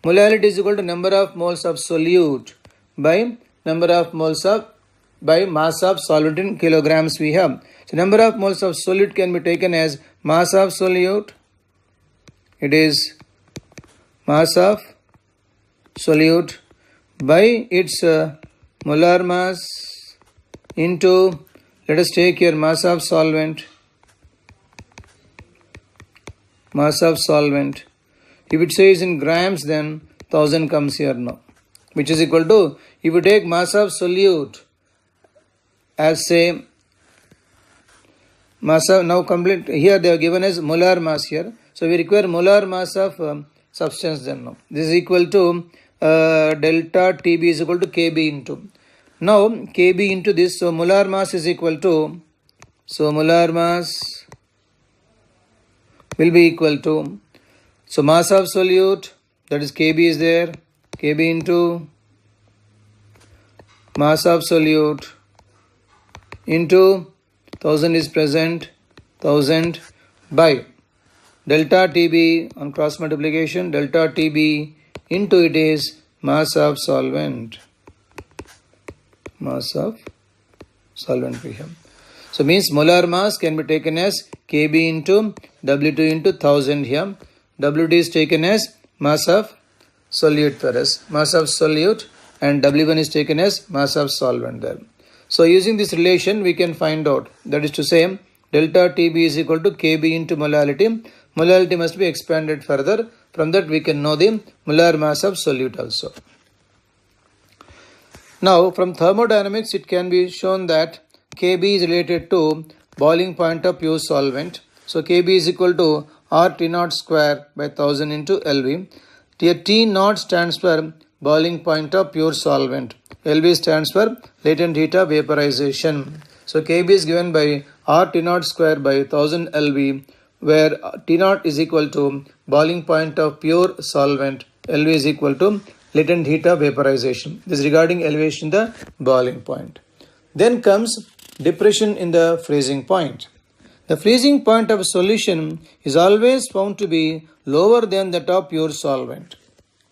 molality is equal to number of moles of solute by number of moles of by mass of solute in kilograms we have. So number of moles of solute can be taken as mass of solute. It is mass of solute by its molar mass into, let us take here mass of solvent. Mass of solvent. If it says in grams, then 1000 comes here now, which is equal to, if you take mass of solute as say mass of, now complete, here they are given as molar mass here. So we require molar mass of substance then now. This is equal to delta Tb is equal to Kb into. Now Kb into this, so molar mass is equal to, so molar mass will be equal to, so mass of solute, that is Kb is there, Kb into mass of solute into 1000 is present, 1000 by delta Tb on cross multiplication, delta Tb into it is mass of solvent. Mass of solvent we have. So means molar mass can be taken as Kb into W2 into 1000 here. W2 is taken as mass of solute for us, mass of solute, and W1 is taken as mass of solvent there. So using this relation we can find out, that is to say delta Tb is equal to Kb into molality. Molality must be expanded further. From that we can know the molar mass of solute also. Now, from thermodynamics, it can be shown that Kb is related to boiling point of pure solvent. So, Kb is equal to RT naught square by 1000 into Lv. Here T naught stands for boiling point of pure solvent. Lv stands for latent heat of vaporization. So, Kb is given by RT naught square by 1000 Lv, where T naught is equal to boiling point of pure solvent. Lv is equal to latent heat of vaporization. This is regarding elevation the boiling point. Then comes depression in the freezing point. The freezing point of a solution is always found to be lower than that of pure solvent.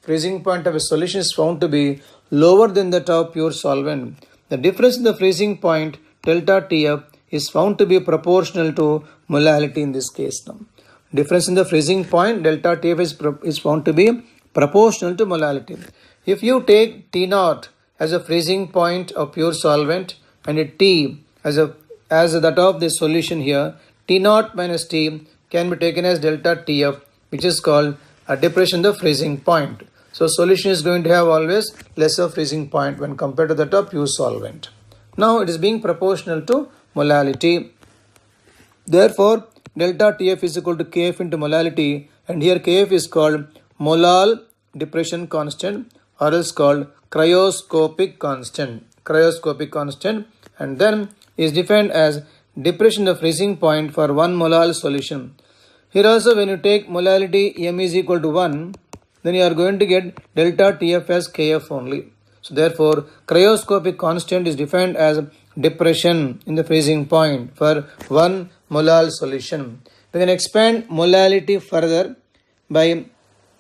Freezing point of a solution is found to be lower than that of pure solvent. The difference in the freezing point delta Tf is found to be proportional to molality in this case. Now, difference in the freezing point delta Tf is found to be proportional to molality. If you take T naught as a freezing point of pure solvent and a T as that of the solution here, T naught minus T can be taken as delta Tf, which is called a depression in the freezing point. So solution is going to have always lesser freezing point when compared to that of pure solvent. Now it is being proportional to molality. Therefore, delta Tf is equal to Kf into molality, and here Kf is called molal depression constant, or else called cryoscopic constant. Cryoscopic constant, and then is defined as depression of freezing point for 1 molal solution. Here also, when you take molality m is equal to 1, then you are going to get delta Tf as Kf only. So therefore, cryoscopic constant is defined as depression in the freezing point for 1 molal solution. We can expand molality further by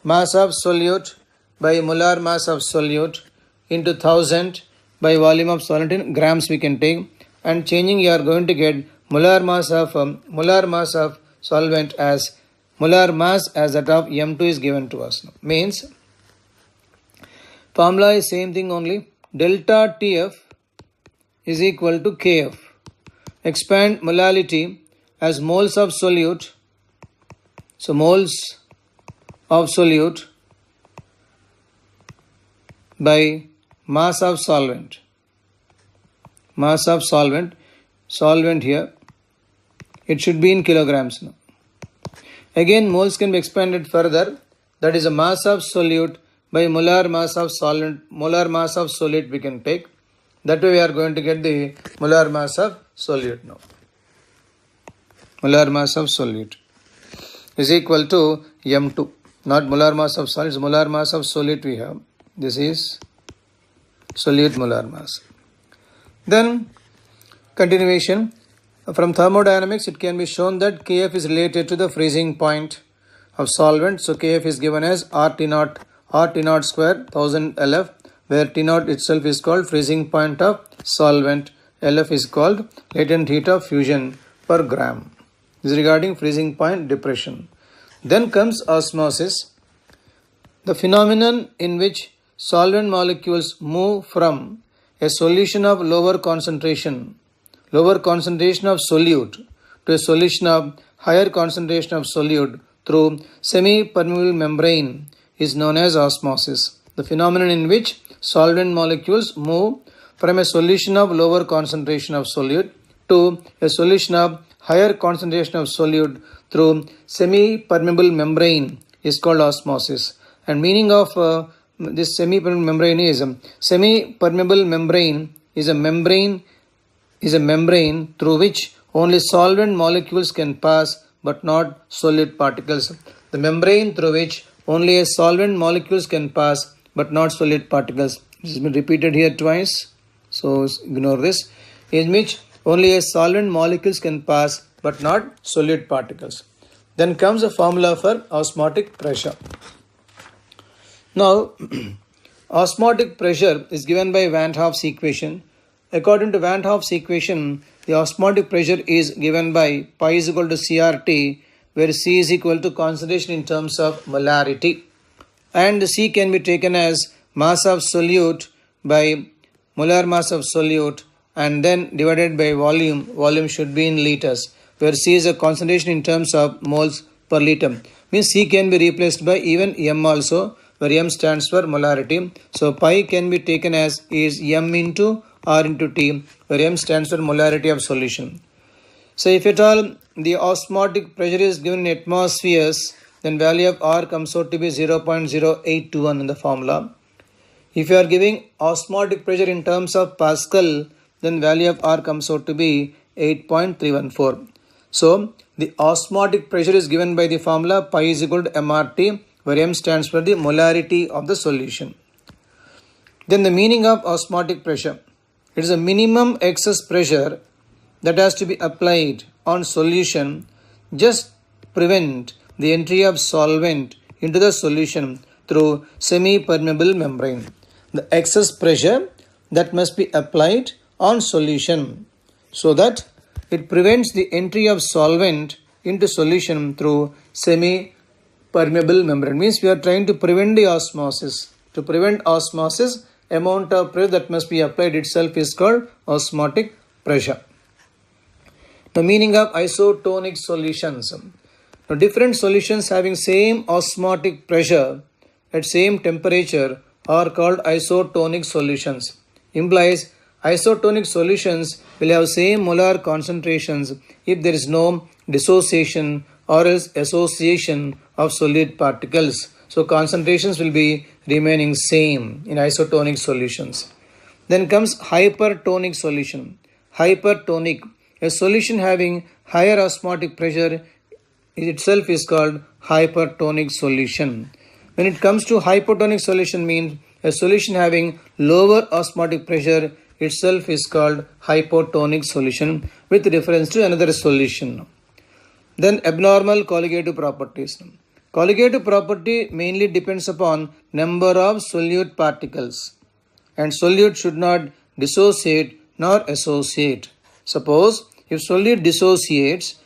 mass of solute by molar mass of solute into 1000 by volume of solvent in grams we can take, and changing you are going to get molar mass of solvent as molar mass as that of M2 is given to us. Means formula is same thing only, delta Tf is equal to Kf. Expand molality as moles of solute. So moles of solute by mass of solvent. Mass of solvent here, it should be in kilograms now. Again, moles can be expanded further, that is a mass of solute by molar mass of solvent, molar mass of solute we can take. That way we are going to get the molar mass of solute now. Molar mass of solute is equal to M2. Not molar mass of solid, it's molar mass of solute we have. This is solute molar mass. Then continuation. From thermodynamics, it can be shown that Kf is related to the freezing point of solvent. So Kf is given as RT naught square 1000 Lf, where T naught itself is called freezing point of solvent. Lf is called latent heat of fusion per gram. This is regarding freezing point depression. Then comes osmosis, the phenomenon in which solvent molecules move from a solution of lower concentration of solute to a solution of higher concentration of solute through semi-permeable membrane is known as osmosis. The phenomenon in which solvent molecules move from a solution of lower concentration of solute to a solution of higher concentration of solute through semi-permeable membrane is called osmosis. And meaning of this semi-permeable membrane is semi-permeable membrane is a membrane through which only solvent molecules can pass but not solute particles. The membrane through which only solvent molecules can pass but not solute particles. This has been repeated here twice, so ignore this. In which only solvent molecules can pass but not solute particles. Then comes the formula for osmotic pressure. Now, osmotic pressure is given by Van 't Hoff's equation. According to Van 't Hoff's equation, the osmotic pressure is given by pi is equal to CRT, where C is equal to concentration in terms of molarity. And C can be taken as mass of solute by molar mass of solute and then divided by volume. Volume should be in liters, where C is a concentration in terms of moles per liter. Means C can be replaced by even M also, where M stands for molarity. So pi can be taken as is M into R into T, where M stands for molarity of solution. So if at all the osmotic pressure is given in atmospheres, then value of R comes out to be 0.0821 in the formula. If you are giving osmotic pressure in terms of Pascal, then value of R comes out to be 8.314. So the osmotic pressure is given by the formula pi is equal to mRT, where M stands for the molarity of the solution. Then the meaning of osmotic pressure. It is a minimum excess pressure that has to be applied on solution just prevent the entry of solvent into the solution through semi-permeable membrane. The excess pressure that must be applied on solution so that it prevents the entry of solvent into solution through semi-permeable membrane. Means we are trying to prevent the osmosis. To prevent osmosis, amount of pressure that must be applied itself is called osmotic pressure. The meaning of isotonic solutions. Now, different solutions having same osmotic pressure at same temperature are called isotonic solutions. Implies isotonic solutions will have same molar concentrations if there is no dissociation or else association of solid particles. So concentrations will be remaining same in isotonic solutions. Then comes hypertonic solution. Hypertonic, a solution having higher osmotic pressure itself is called hypertonic solution. When it comes to hypotonic solution means a solution having lower osmotic pressure itself is called hypotonic solution with reference to another solution. Then abnormal colligative properties. Colligative property mainly depends upon number of solute particles, and solute should not dissociate nor associate. Suppose if solute dissociates,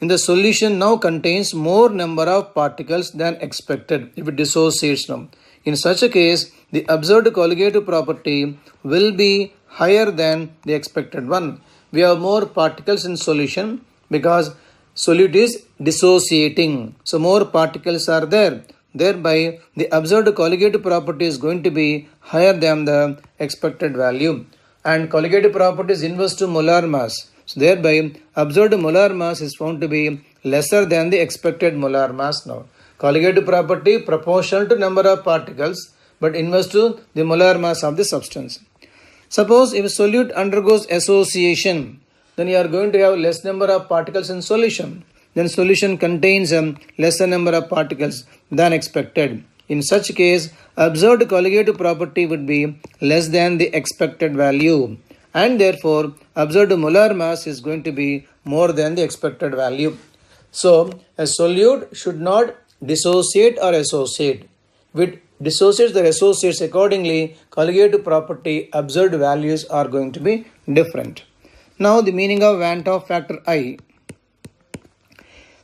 in the solution now contains more number of particles than expected if it dissociates now. In such a case, the observed colligative property will be higher than the expected one. We have more particles in solution because solute is dissociating. So more particles are there. Thereby, the observed colligative property is going to be higher than the expected value. And colligative property is inverse to molar mass. So thereby, observed molar mass is found to be lesser than the expected molar mass now. Colligative property proportional to number of particles but inverse to the molar mass of the substance. Suppose if a solute undergoes association, then you are going to have less number of particles in solution. Then solution contains a lesser number of particles than expected. In such case, observed colligative property would be less than the expected value, and therefore observed molar mass is going to be more than the expected value. So a solute should not dissociate or associate. If it dissociates or associates accordingly, colligative property observed values are going to be different. Now the meaning of Van't Hoff factor I.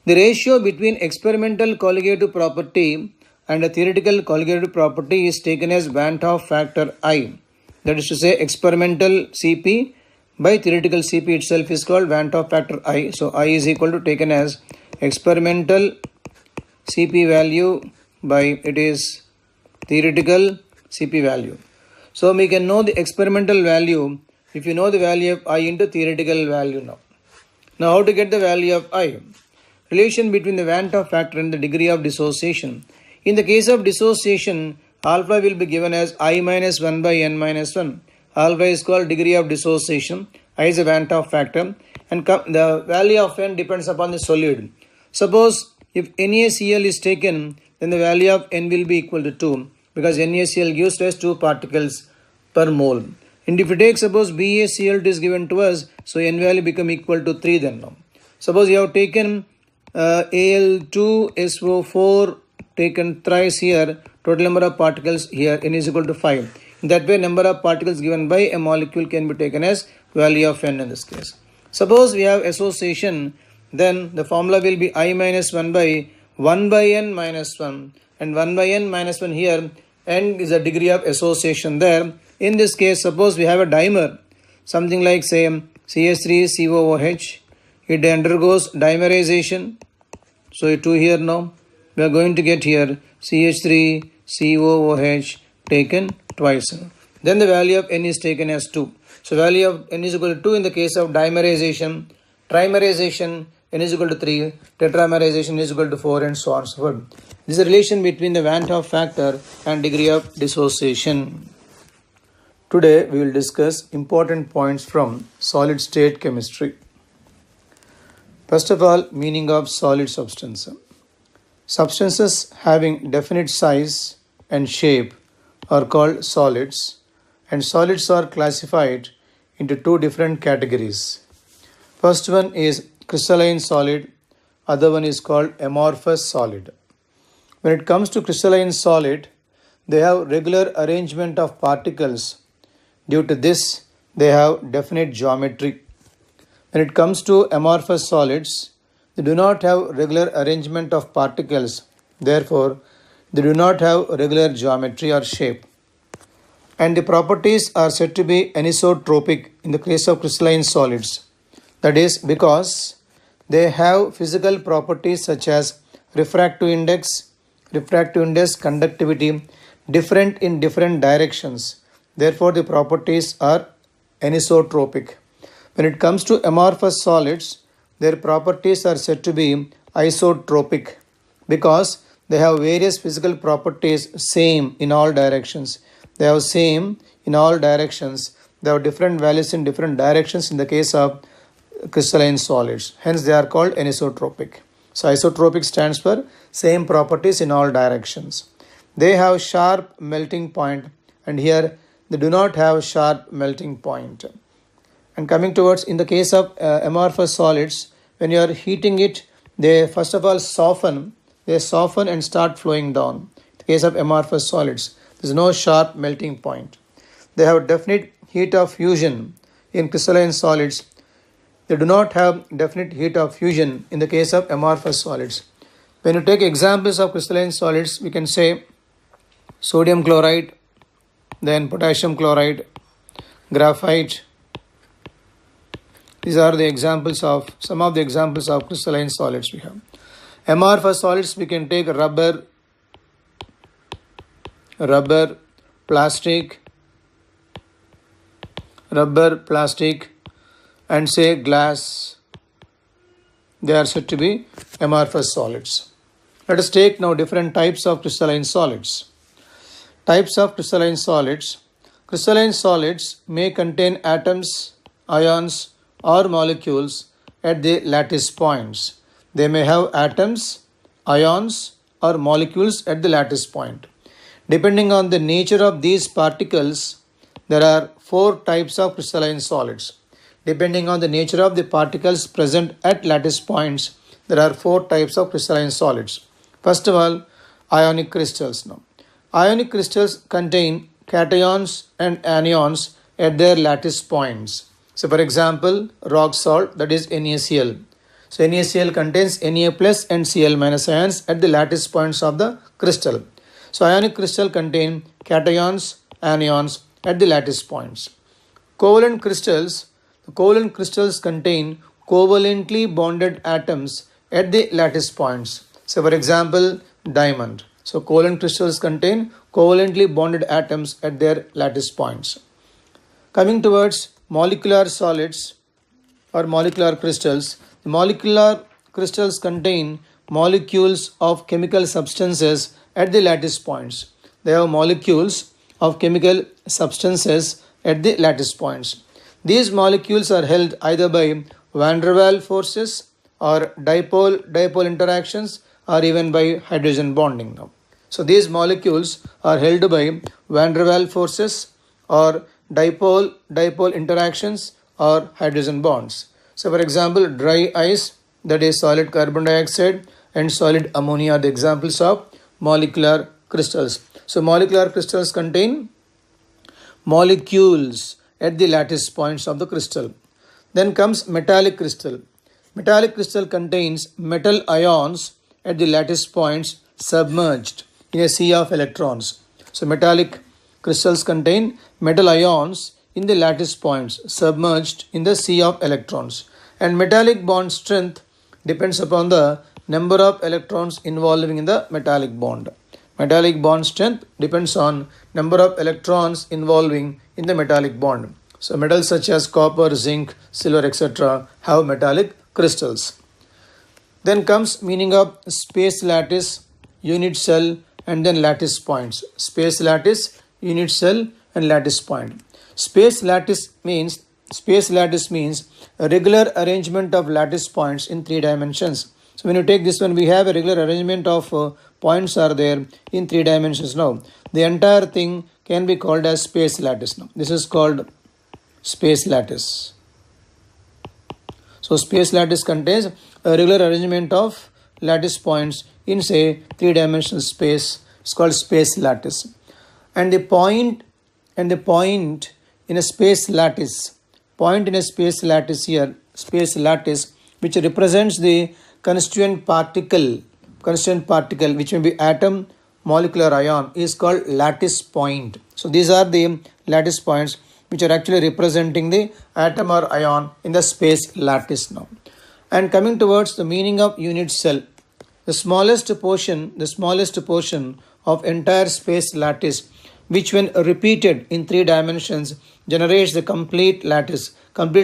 The ratio between experimental colligative property and a theoretical colligative property is taken as Van't Hoff factor I. That is to say, experimental Cp by theoretical Cp itself is called Van't Hoff factor I. So I is equal to taken as experimental Cp value by it is theoretical Cp value. So we can know the experimental value if you know the value of I into theoretical value now. Now how to get the value of I? Relation between the Van't Hoff factor and the degree of dissociation. In the case of dissociation, alpha will be given as I minus 1 by n minus 1. Alpha is called degree of dissociation. I is a Van't Hoff factor, and the value of n depends upon the solute. Suppose if NaCl is taken, then the value of n will be equal to 2 because NaCl gives us 2 particles per mole. And if you take suppose BaCl2 is given to us, so n value become equal to 3 then now. Suppose you have taken Al2SO4 taken thrice here, total number of particles here n is equal to 5. In that way, number of particles given by a molecule can be taken as value of n in this case. Suppose we have association, then the formula will be I minus 1 by n minus 1, and 1 by n minus 1 here, n is a degree of association there. In this case, suppose we have a dimer, something like say CH3COOH, it undergoes dimerization. So 2 here now, we are going to get here CH3 COOH taken twice. Then the value of N is taken as 2. So value of N is equal to 2 in the case of dimerization. Trimerization, N is equal to 3. Tetramerization is equal to 4, and so on and so forth. This is the relation between the Van 't Hoff factor and degree of dissociation. Today we will discuss important points from solid state chemistry. First of all, meaning of solid substance. Substances having definite size and shape are called solids, and solids are classified into two different categories. First one is crystalline solid, other one is called amorphous solid. When it comes to crystalline solid, they have regular arrangement of particles. Due to this, they have definite geometry. When it comes to amorphous solids, they do not have regular arrangement of particles. Therefore, they do not have regular geometry or shape. And the properties are said to be anisotropic in the case of crystalline solids. That is because they have physical properties such as refractive index, conductivity, different in different directions. Therefore, the properties are anisotropic. When it comes to amorphous solids, their properties are said to be isotropic because they have various physical properties same in all directions. They have same in all directions. They have different values in different directions in the case of crystalline solids. Hence, they are called anisotropic. So, isotropic stands for same properties in all directions. They have sharp melting point, and here they do not have sharp melting point. And coming towards, in the case of amorphous solids, when you are heating it, they first of all soften and start flowing down. In the case of amorphous solids, there is no sharp melting point. They have definite heat of fusion in crystalline solids. They do not have definite heat of fusion in the case of amorphous solids. When you take examples of crystalline solids, we can say sodium chloride, then potassium chloride, graphite. These are the examples of some of the examples of crystalline solids we have. Amorphous solids, we can take rubber, plastic, and say glass. They are said to be amorphous solids. Let us take now different types of crystalline solids. Types of crystalline solids. Crystalline solids may contain atoms, ions, or molecules at the lattice points. They may have atoms, ions, or molecules at the lattice point. Depending on the nature of these particles, there are four types of crystalline solids. Depending on the nature of the particles present at lattice points, there are four types of crystalline solids. First of all, ionic crystals. Now, ionic crystals contain cations and anions at their lattice points. So, for example, rock salt, that is NaCl. So, NaCl contains Na plus and Cl minus ions at the lattice points of the crystal. So, ionic crystal contain cations, anions at the lattice points. Covalent crystals. The covalent crystals contain covalently bonded atoms at the lattice points. So, for example, diamond. So, covalent crystals contain covalently bonded atoms at their lattice points. Coming towards molecular solids or molecular crystals, the molecular crystals contain molecules of chemical substances at the lattice points. They have molecules of chemical substances at the lattice points. These molecules are held either by van der Waals forces or dipole interactions or even by hydrogen bonding. Now, so these molecules are held by van der Waals forces or dipole interactions or hydrogen bonds. So, for example, dry ice, that is solid carbon dioxide, and solid ammonia are the examples of molecular crystals. So, molecular crystals contain molecules at the lattice points of the crystal. Then comes metallic crystal. Metallic crystal contains metal ions at the lattice points submerged in a sea of electrons. So, metallic crystals contain metal ions in the lattice points submerged in the sea of electrons. And metallic bond strength depends upon the number of electrons involving in the metallic bond. Metallic bond strength depends on number of electrons involving in the metallic bond. So metals such as copper, zinc, silver, etc. have metallic crystals. Then comes meaning of space lattice, unit cell, and then lattice points. Space lattice, unit cell, and lattice point. Space lattice means a regular arrangement of lattice points in 3 dimensions. So when you take this one, we have a regular arrangement of points are there in 3 dimensions now. The entire thing can be called as space lattice now. This is called space lattice. So space lattice contains a regular arrangement of lattice points in say 3-dimensional space. It's called space lattice. And the point in a space lattice, here, space lattice, which represents the constituent particle which may be atom, molecular ion, is called lattice point. So these are the lattice points which are actually representing the atom or ion in the space lattice now. And coming towards the meaning of unit cell, the smallest portion of entire space lattice, which when repeated in 3 dimensions generates the complete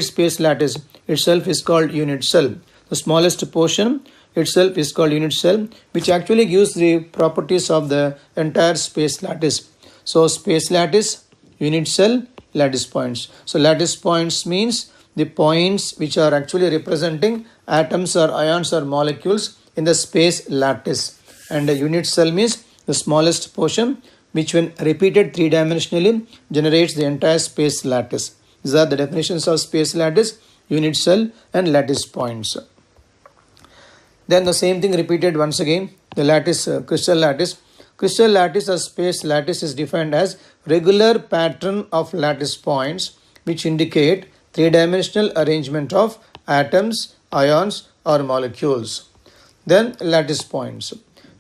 space lattice itself is called unit cell. The smallest portion itself is called unit cell, which actually gives the properties of the entire space lattice. So space lattice, unit cell, lattice points. So lattice points means the points which are actually representing atoms or ions or molecules in the space lattice. And the unit cell means the smallest portion which when repeated 3-dimensionally generates the entire space lattice. These are the definitions of space lattice, unit cell, and lattice points. Then the same thing repeated once again, the lattice, crystal lattice. Crystal lattice or space lattice is defined as regular pattern of lattice points which indicate 3-dimensional arrangement of atoms, ions, or molecules. Then lattice points.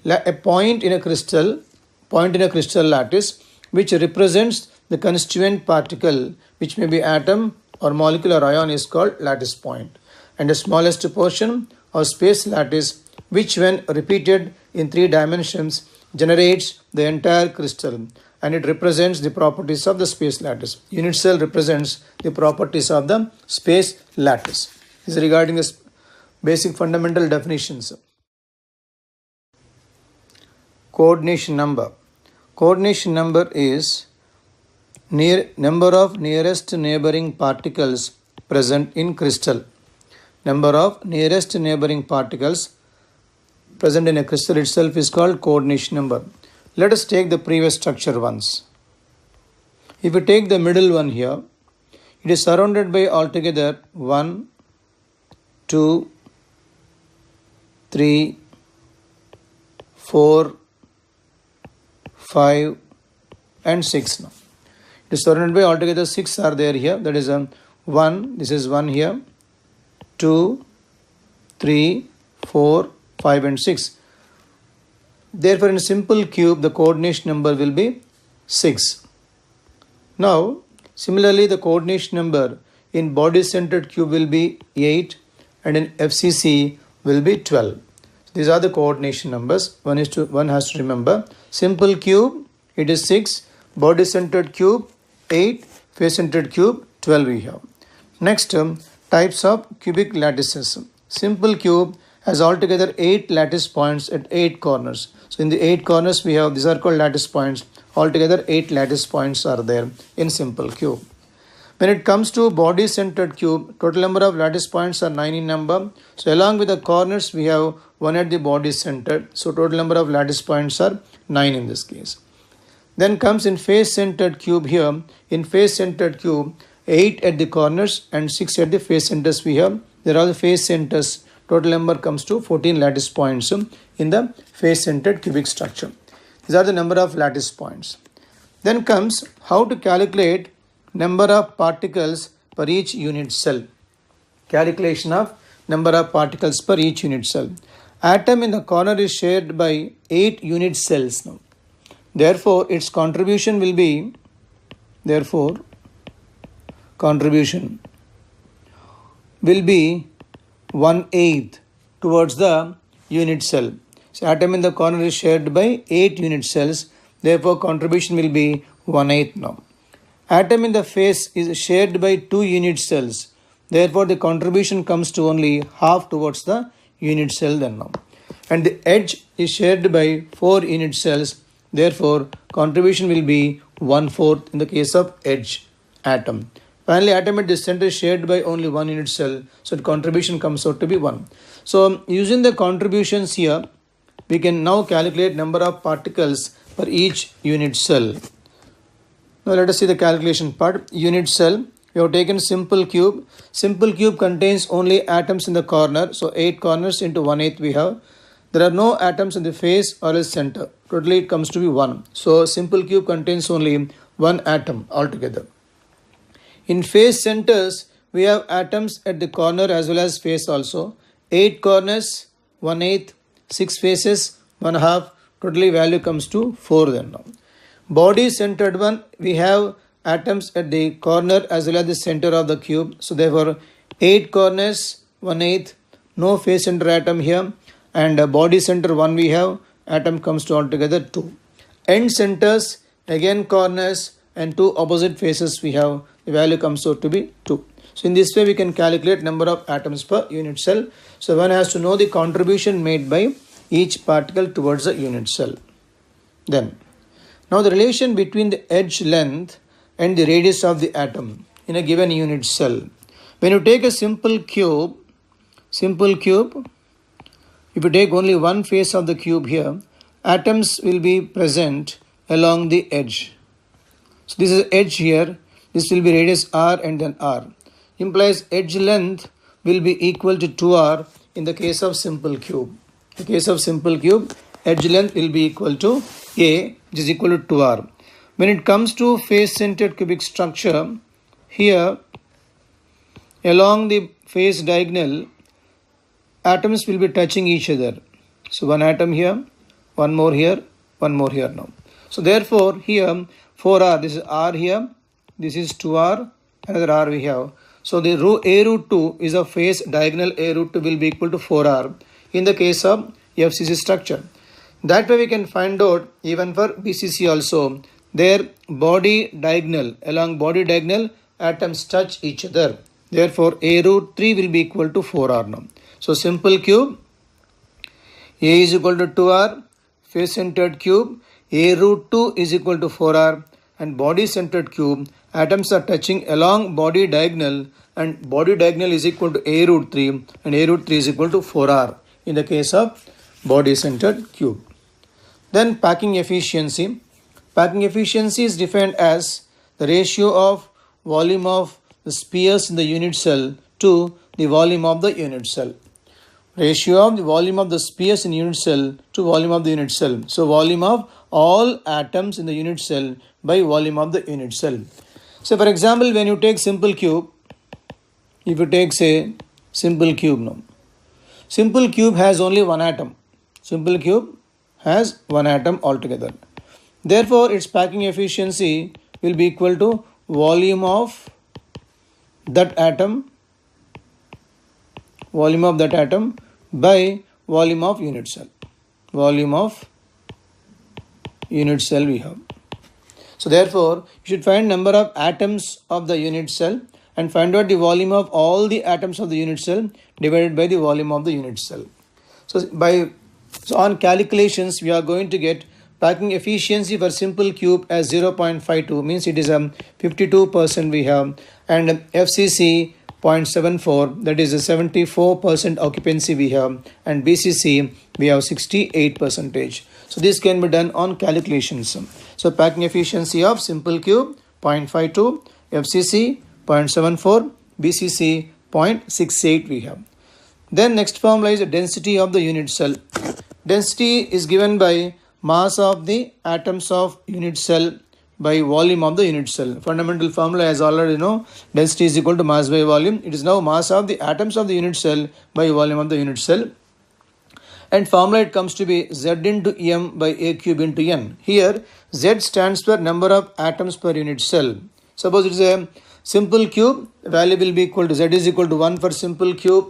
A point in a crystal lattice which represents the constituent particle which may be atom or molecular ion is called lattice point. And the smallest portion of space lattice which when repeated in 3 dimensions generates the entire crystal, and it represents the properties of the space lattice. Unit cell represents the properties of the space lattice. This is regarding the basic fundamental definitions. Coordination number. Coordination number is number of nearest neighboring particles present in crystal. Number of nearest neighboring particles present in a crystal itself is called coordination number. Let us take the previous structure once. If we take the middle one here, it is surrounded by altogether 1, 2, 3, 4, 5 and 6 now. It is surrounded by altogether 6 are there here. That is 1, this is 1 here, 2, 3, 4, 5 and 6. Therefore, in a simple cube, the coordination number will be 6. Now, similarly, the coordination number in body-centered cube will be 8 and in FCC will be 12. These are the coordination numbers. One has to remember. Simple cube, it is 6. Body-centered cube, 8. Face-centered cube, 12 we have. Next, types of cubic lattices. Simple cube has altogether 8 lattice points at 8 corners. So in the 8 corners we have, these are called lattice points. Altogether 8 lattice points are there in simple cube. When it comes to body-centered cube, total number of lattice points are 9 in number. So along with the corners we have 1 at the body-centered. So total number of lattice points are 9 in this case. Then comes in face-centered cube here. In face-centered cube, 8 at the corners and 6 at the face centers we have. There are the face centers. Total number comes to 14 lattice points in the face-centered cubic structure. These are the number of lattice points. Then comes how to calculate number of particles per each unit cell. Calculation of number of particles per each unit cell. Atom in the corner is shared by 8 unit cells now. Therefore, its contribution will be 1/8 towards the unit cell. So atom in the corner is shared by 8 unit cells. Therefore, contribution will be 1/8 now. Atom in the face is shared by 2 unit cells. Therefore, the contribution comes to only half towards the unit cell then now. And the edge is shared by 4 unit cells. Therefore, contribution will be 1/4 in the case of edge atom. Finally, atom at the center is shared by only 1 unit cell. So, the contribution comes out to be 1. So, using the contributions here, we can now calculate number of particles per each unit cell. Now, let us see the calculation part. Unit cell. We have taken simple cube. Simple cube contains only atoms in the corner. So 8 corners into 1/8 we have. There are no atoms in the face or else center. Totally it comes to be 1. So simple cube contains only 1 atom altogether. In face centers, we have atoms at the corner as well as face also. 8 corners, 1/8, 6 faces, 1/2. Totally value comes to 4 then now. Body centered one, we have atoms at the corner as well as the center of the cube. So therefore 8 corners, 1/8, no face center atom here, and body center 1 we have, atom comes to altogether 2. End centers, again corners and 2 opposite faces we have, the value comes out to be 2. So in this way we can calculate number of atoms per unit cell. So one has to know the contribution made by each particle towards the unit cell. Then, now the relation between the edge length and the radius of the atom in a given unit cell. When you take a simple cube, if you take only one face of the cube here, atoms will be present along the edge. So this is edge here, this will be radius r and then r. Implies edge length will be equal to 2r in the case of simple cube. In the case of simple cube, edge length will be equal to a, which is equal to 2r. When it comes to face-centered cubic structure, here along the face diagonal, atoms will be touching each other. So one atom here, one more here, one more here now. So therefore here 4r, this is r here, this is 2r, another r we have. So the a root 2 is a face diagonal, a root 2 will be equal to 4r in the case of FCC structure. That way we can find out even for BCC also. Their body diagonal, along body diagonal, atoms touch each other. Therefore, a root 3 will be equal to 4r now. So, simple cube, a is equal to 2r, face centered cube, a root 2 is equal to 4r, and body centered cube, atoms are touching along body diagonal, and body diagonal is equal to a root 3, and a root 3 is equal to 4r in the case of body centered cube. Then, packing efficiency. Packing efficiency is defined as the ratio of volume of the spheres in the unit cell to the volume of the unit cell. Ratio of the volume of the spheres in unit cell to volume of the unit cell. So volume of all atoms in the unit cell by volume of the unit cell. So for example, when you take simple cube, if you take say simple cube now, simple cube has only one atom. Simple cube has one atom altogether. Therefore, its packing efficiency will be equal to volume of that atom by volume of unit cell. Volume of unit cell we have. So therefore, you should find number of atoms of the unit cell and find out the volume of all the atoms of the unit cell divided by the volume of the unit cell. So on calculations, we are going to get packing efficiency for simple cube as 0.52, means it is 52% we have, and FCC 0.74, that is a 74% occupancy we have, and BCC we have 68%. So this can be done on calculations. So packing efficiency of simple cube 0.52, FCC 0.74, BCC 0.68 we have. Then next formula is the density of the unit cell. Density is given by mass of the atoms of unit cell by volume of the unit cell. Fundamental formula, as already know, density is equal to mass by volume. It is now mass of the atoms of the unit cell by volume of the unit cell. And formula it comes to be Z into M by A cube into N. Here Z stands for number of atoms per unit cell. Suppose it is a simple cube, value will be equal to Z is equal to 1 for simple cube,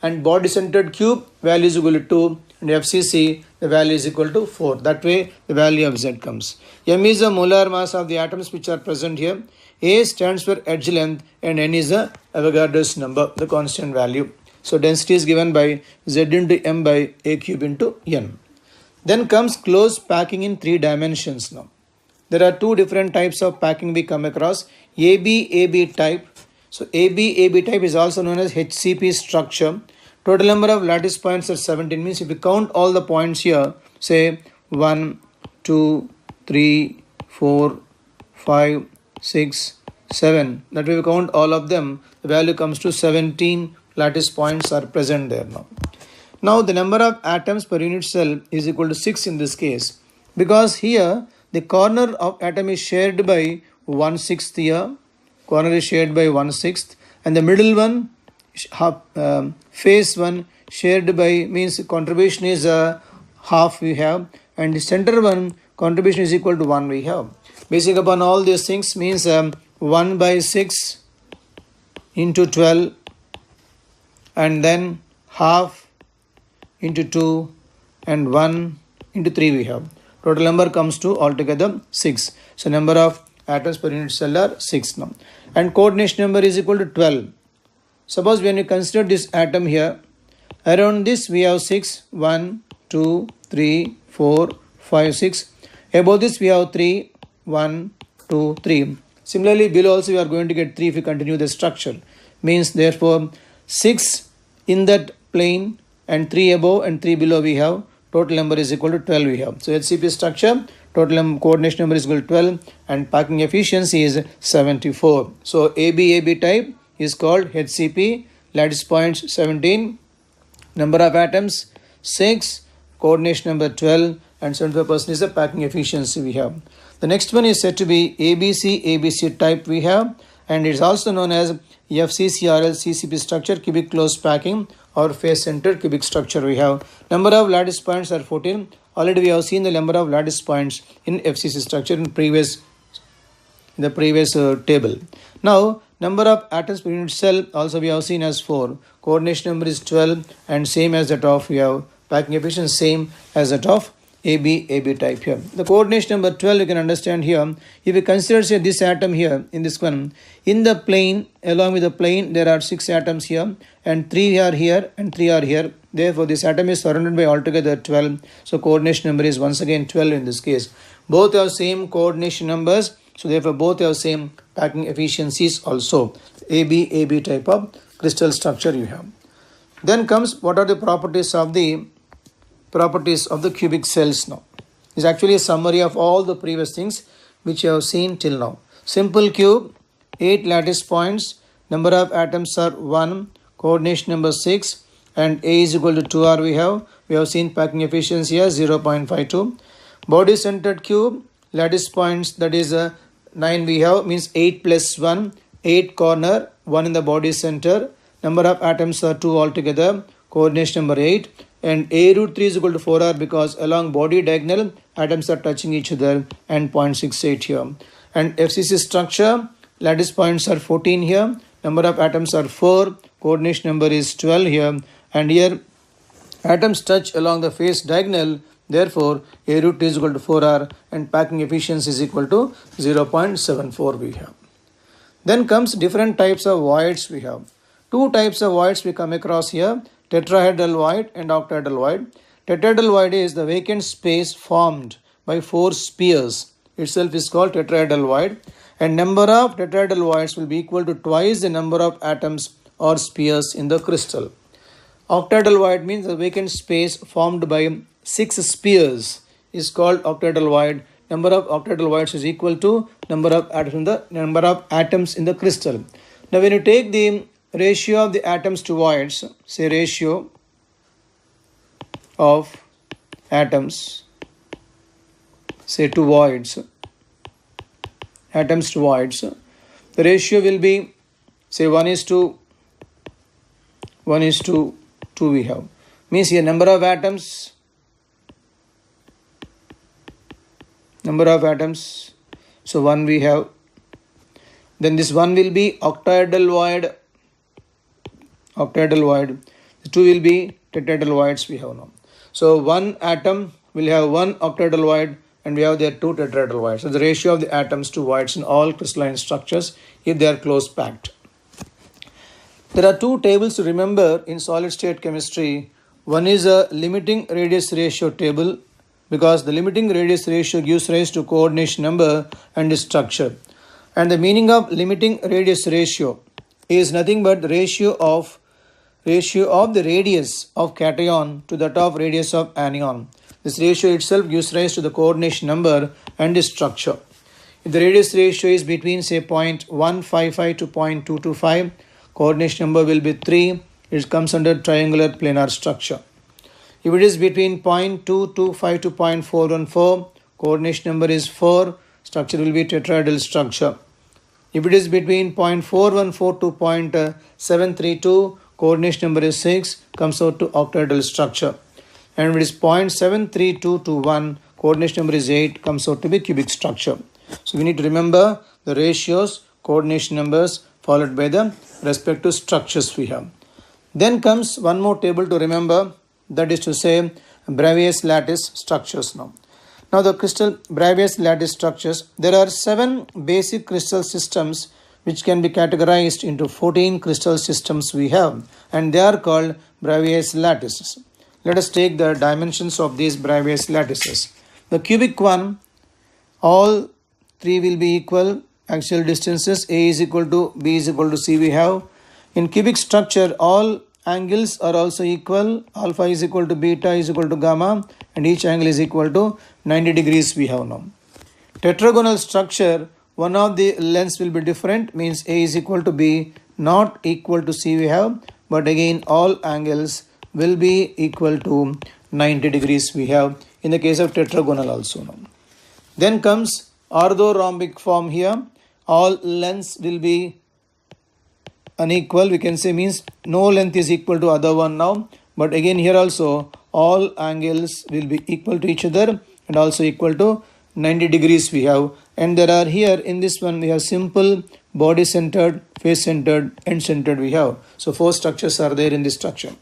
and body centered cube value is equal to 2, and FCC the value is equal to 4. That way the value of Z comes. M is the molar mass of the atoms which are present here. A stands for edge length and N is the Avogadro's number, the constant value. So density is given by Z into M by A cube into N. Then comes close packing in 3 dimensions now. There are 2 different types of packing we come across. AB type. So AB type is also known as HCP structure. Total number of lattice points are 17. Means if we count all the points here, say 1, 2, 3, 4, 5, 6, 7. That way we count all of them. The value comes to 17 lattice points are present there now. Now the number of atoms per unit cell is equal to 6 in this case. Because here the corner of atom is shared by 1/6 here. Corner is shared by 1/6. And the middle one, face one shared by means contribution is half we have. And the center one contribution is equal to 1 we have. Basic upon all these things means 1/6 into 12 and then half into 2 and 1 into 3 we have. Total number comes to altogether 6. So number of atoms per unit cell are 6 now. And coordination number is equal to 12. Suppose when you consider this atom here, around this we have 6, 1, 2, 3, 4, 5, 6. Above this we have 3, 1, 2, 3. Similarly below also we are going to get 3 if we continue the structure. Means therefore 6 in that plane and 3 above and 3 below we have. Total number is equal to 12 we have. So HCP structure, total coordination number is equal to 12 and packing efficiency is 74. So AB type is called HCP, lattice points 17, number of atoms 6, coordination number 12 and 75% is the packing efficiency we have. The next one is said to be ABC type we have, and it is also known as FCCRL CCP structure, cubic closed packing or face centered cubic structure we have. Number of lattice points are 14. Already we have seen the number of lattice points in FCC structure in the previous table. Now number of atoms per unit cell also we have seen as 4. Coordination number is 12 and same as that of we have packing efficiency same as that of AB type here. The coordination number 12 you can understand here. If you consider say this atom here in this one, in the plane, along with the plane there are 6 atoms here and 3 are here and 3 are here. Therefore this atom is surrounded by altogether 12. So coordination number is once again 12 in this case. Both have same coordination numbers. So therefore both have same packing efficiencies also. AB type of crystal structure you have. Then comes what are the properties of the cubic cells now. It's actually a summary of all the previous things which you have seen till now. Simple cube, 8 lattice points, number of atoms are 1, coordination number 6 and A is equal to 2R we have seen packing efficiency as 0.52. Body centered cube, lattice points that is 9 we have, means 8 plus 1, 8 corner, 1 in the body center, number of atoms are 2 altogether, coordination number 8. And A root 3 is equal to 4R because along body diagonal atoms are touching each other and 0.68 here. And FCC structure, lattice points are 14 here, number of atoms are 4, coordination number is 12 here, and here atoms touch along the face diagonal, therefore A root 3 is equal to 4R and packing efficiency is equal to 0.74 we have. Then comes different types of voids we have. 2 types of voids we come across here. Tetrahedral void and octahedral void. Tetrahedral void is the vacant space formed by 4 spheres. Itself is called tetrahedral void, and number of tetrahedral voids will be equal to twice the number of atoms or spheres in the crystal. Octahedral void means the vacant space formed by 6 spheres is called octahedral void. Number of octahedral voids is equal to number of atoms in the crystal. Now when you take the ratio of the atoms to voids, say ratio of atoms, say to voids, atoms to voids, the ratio will be say 1:2 we have. Means here number of atoms, so 1 we have. Then this 1 will be octahedral void. The 2 will be tetrahedral voids we have now. So one atom will have one octahedral void and we have there two tetrahedral voids. So the ratio of the atoms to voids in all crystalline structures if they are close packed. There are two tables to remember in solid state chemistry. One is a limiting radius ratio table because the limiting radius ratio gives rise to coordination number and its structure. And the meaning of limiting radius ratio is nothing but the ratio of the radius of cation to that of radius of anion. This ratio itself gives rise to the coordination number and its structure. If the radius ratio is between say 0.155 to 0.225, coordination number will be 3. It comes under triangular planar structure. If it is between 0.225 to 0.414, coordination number is 4. Structure will be tetrahedral structure. If it is between 0.414 to 0.732, coordination number is 6, comes out to octahedral structure. And if it is 0.732 to 1, coordination number is 8, comes out to be cubic structure. So we need to remember the ratios, coordination numbers followed by the respective structures we have. Then comes one more table to remember, that is to say Bravais lattice structures now. Now the crystal Bravais lattice structures, there are 7 basic crystal systems which can be categorized into 14 crystal systems we have, and they are called Bravais lattices. Let us take the dimensions of these Bravais lattices. The cubic one, all 3 will be equal axial distances, A is equal to B is equal to C we have. In cubic structure, all angles are also equal, alpha is equal to beta is equal to gamma, and each angle is equal to 90 degrees we have now. Tetragonal structure, one of the lengths will be different, means A is equal to B, not equal to C we have, but again all angles will be equal to 90 degrees we have in the case of tetragonal also now. Then comes orthorhombic form here, all lengths will be unequal, we can say, means no length is equal to other one now, but again here also all angles will be equal to each other and also equal to 90 degrees we have. And there are here in this one we have simple, body centered, face centered, end centered we have. So 4 structures are there in this structure.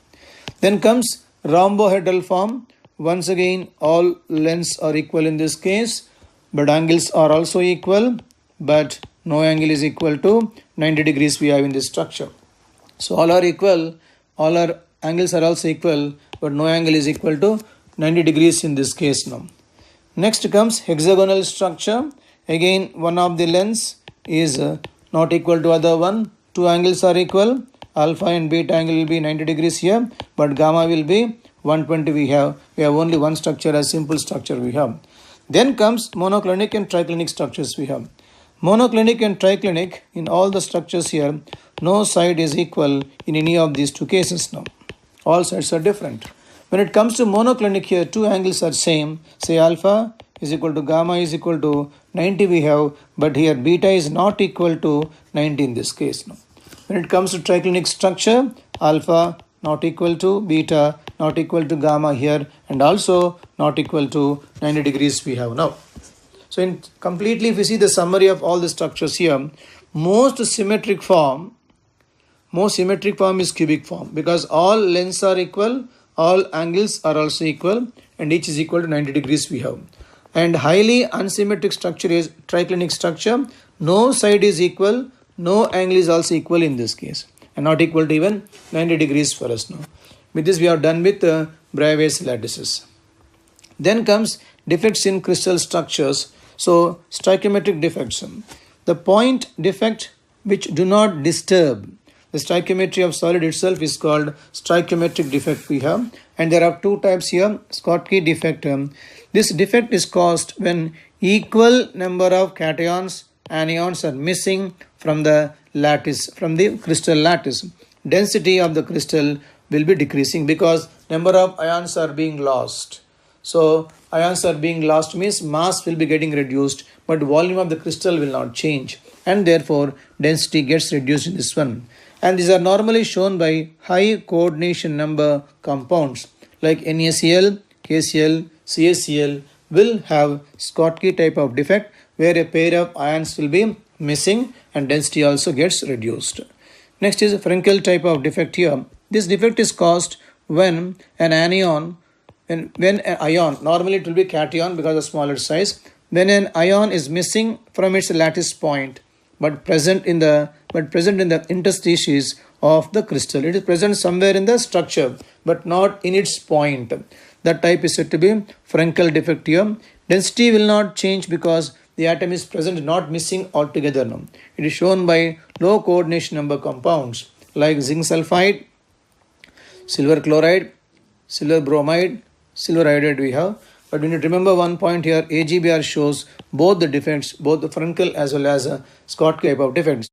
Then comes rhombohedral form. Once again all lengths are equal in this case, but angles are also equal, but no angle is equal to 90 degrees we have in this structure. So all are equal, all our angles are also equal, but no angle is equal to 90 degrees in this case now. Next comes hexagonal structure. Again one of the lengths is not equal to other one. 2 angles are equal, alpha and beta angle will be 90 degrees here, but gamma will be 120 we have. We have only one structure, a simple structure we have. Then comes monoclinic and triclinic structures we have. Monoclinic and triclinic, in all the structures here, no side is equal in any of these 2 cases now. All sides are different. When it comes to monoclinic here, 2 angles are same. Say alpha is equal to gamma is equal to 90 we have, but here beta is not equal to 90 in this case now. When it comes to triclinic structure, alpha not equal to beta, not equal to gamma here, and also not equal to 90 degrees we have now. So in completely, if you see the summary of all the structures here, most symmetric form is cubic form, because all lengths are equal, all angles are also equal, and each is equal to 90 degrees we have. And highly unsymmetric structure is triclinic structure. No side is equal, no angle is also equal in this case, and not equal to even 90 degrees for us now. With this we are done with Bravais lattices. Then comes defects in crystal structures. So stoichiometric defects. The point defect which do not disturb the stoichiometry of solid itself is called stoichiometric defect we have. And there are 2 types here. Schottky defect. This defect is caused when equal number of cations, anions are missing from the lattice, from the crystal lattice. Density of the crystal will be decreasing because number of ions are being lost. So ions are being lost means mass will be getting reduced, but volume of the crystal will not change, and therefore density gets reduced in this one. And these are normally shown by high coordination number compounds like NaCl, KCl, CaCl will have Schottky type of defect where a pair of ions will be missing and density also gets reduced. Next is a Frenkel type of defect here. This defect is caused when an anion when an ion, normally it will be cation because of smaller size, when an ion is missing from its lattice point but present in the interstices of the crystal. It is present somewhere in the structure but not in its point. That type is said to be Frenkel defect here. Density will not change because the atom is present, not missing altogether. No. It is shown by low coordination number compounds like zinc sulfide, silver chloride, silver bromide, silver iodide we have. But we need to remember one point here, AGBR shows both the defects, both the Frenkel as well as Scott type of defects.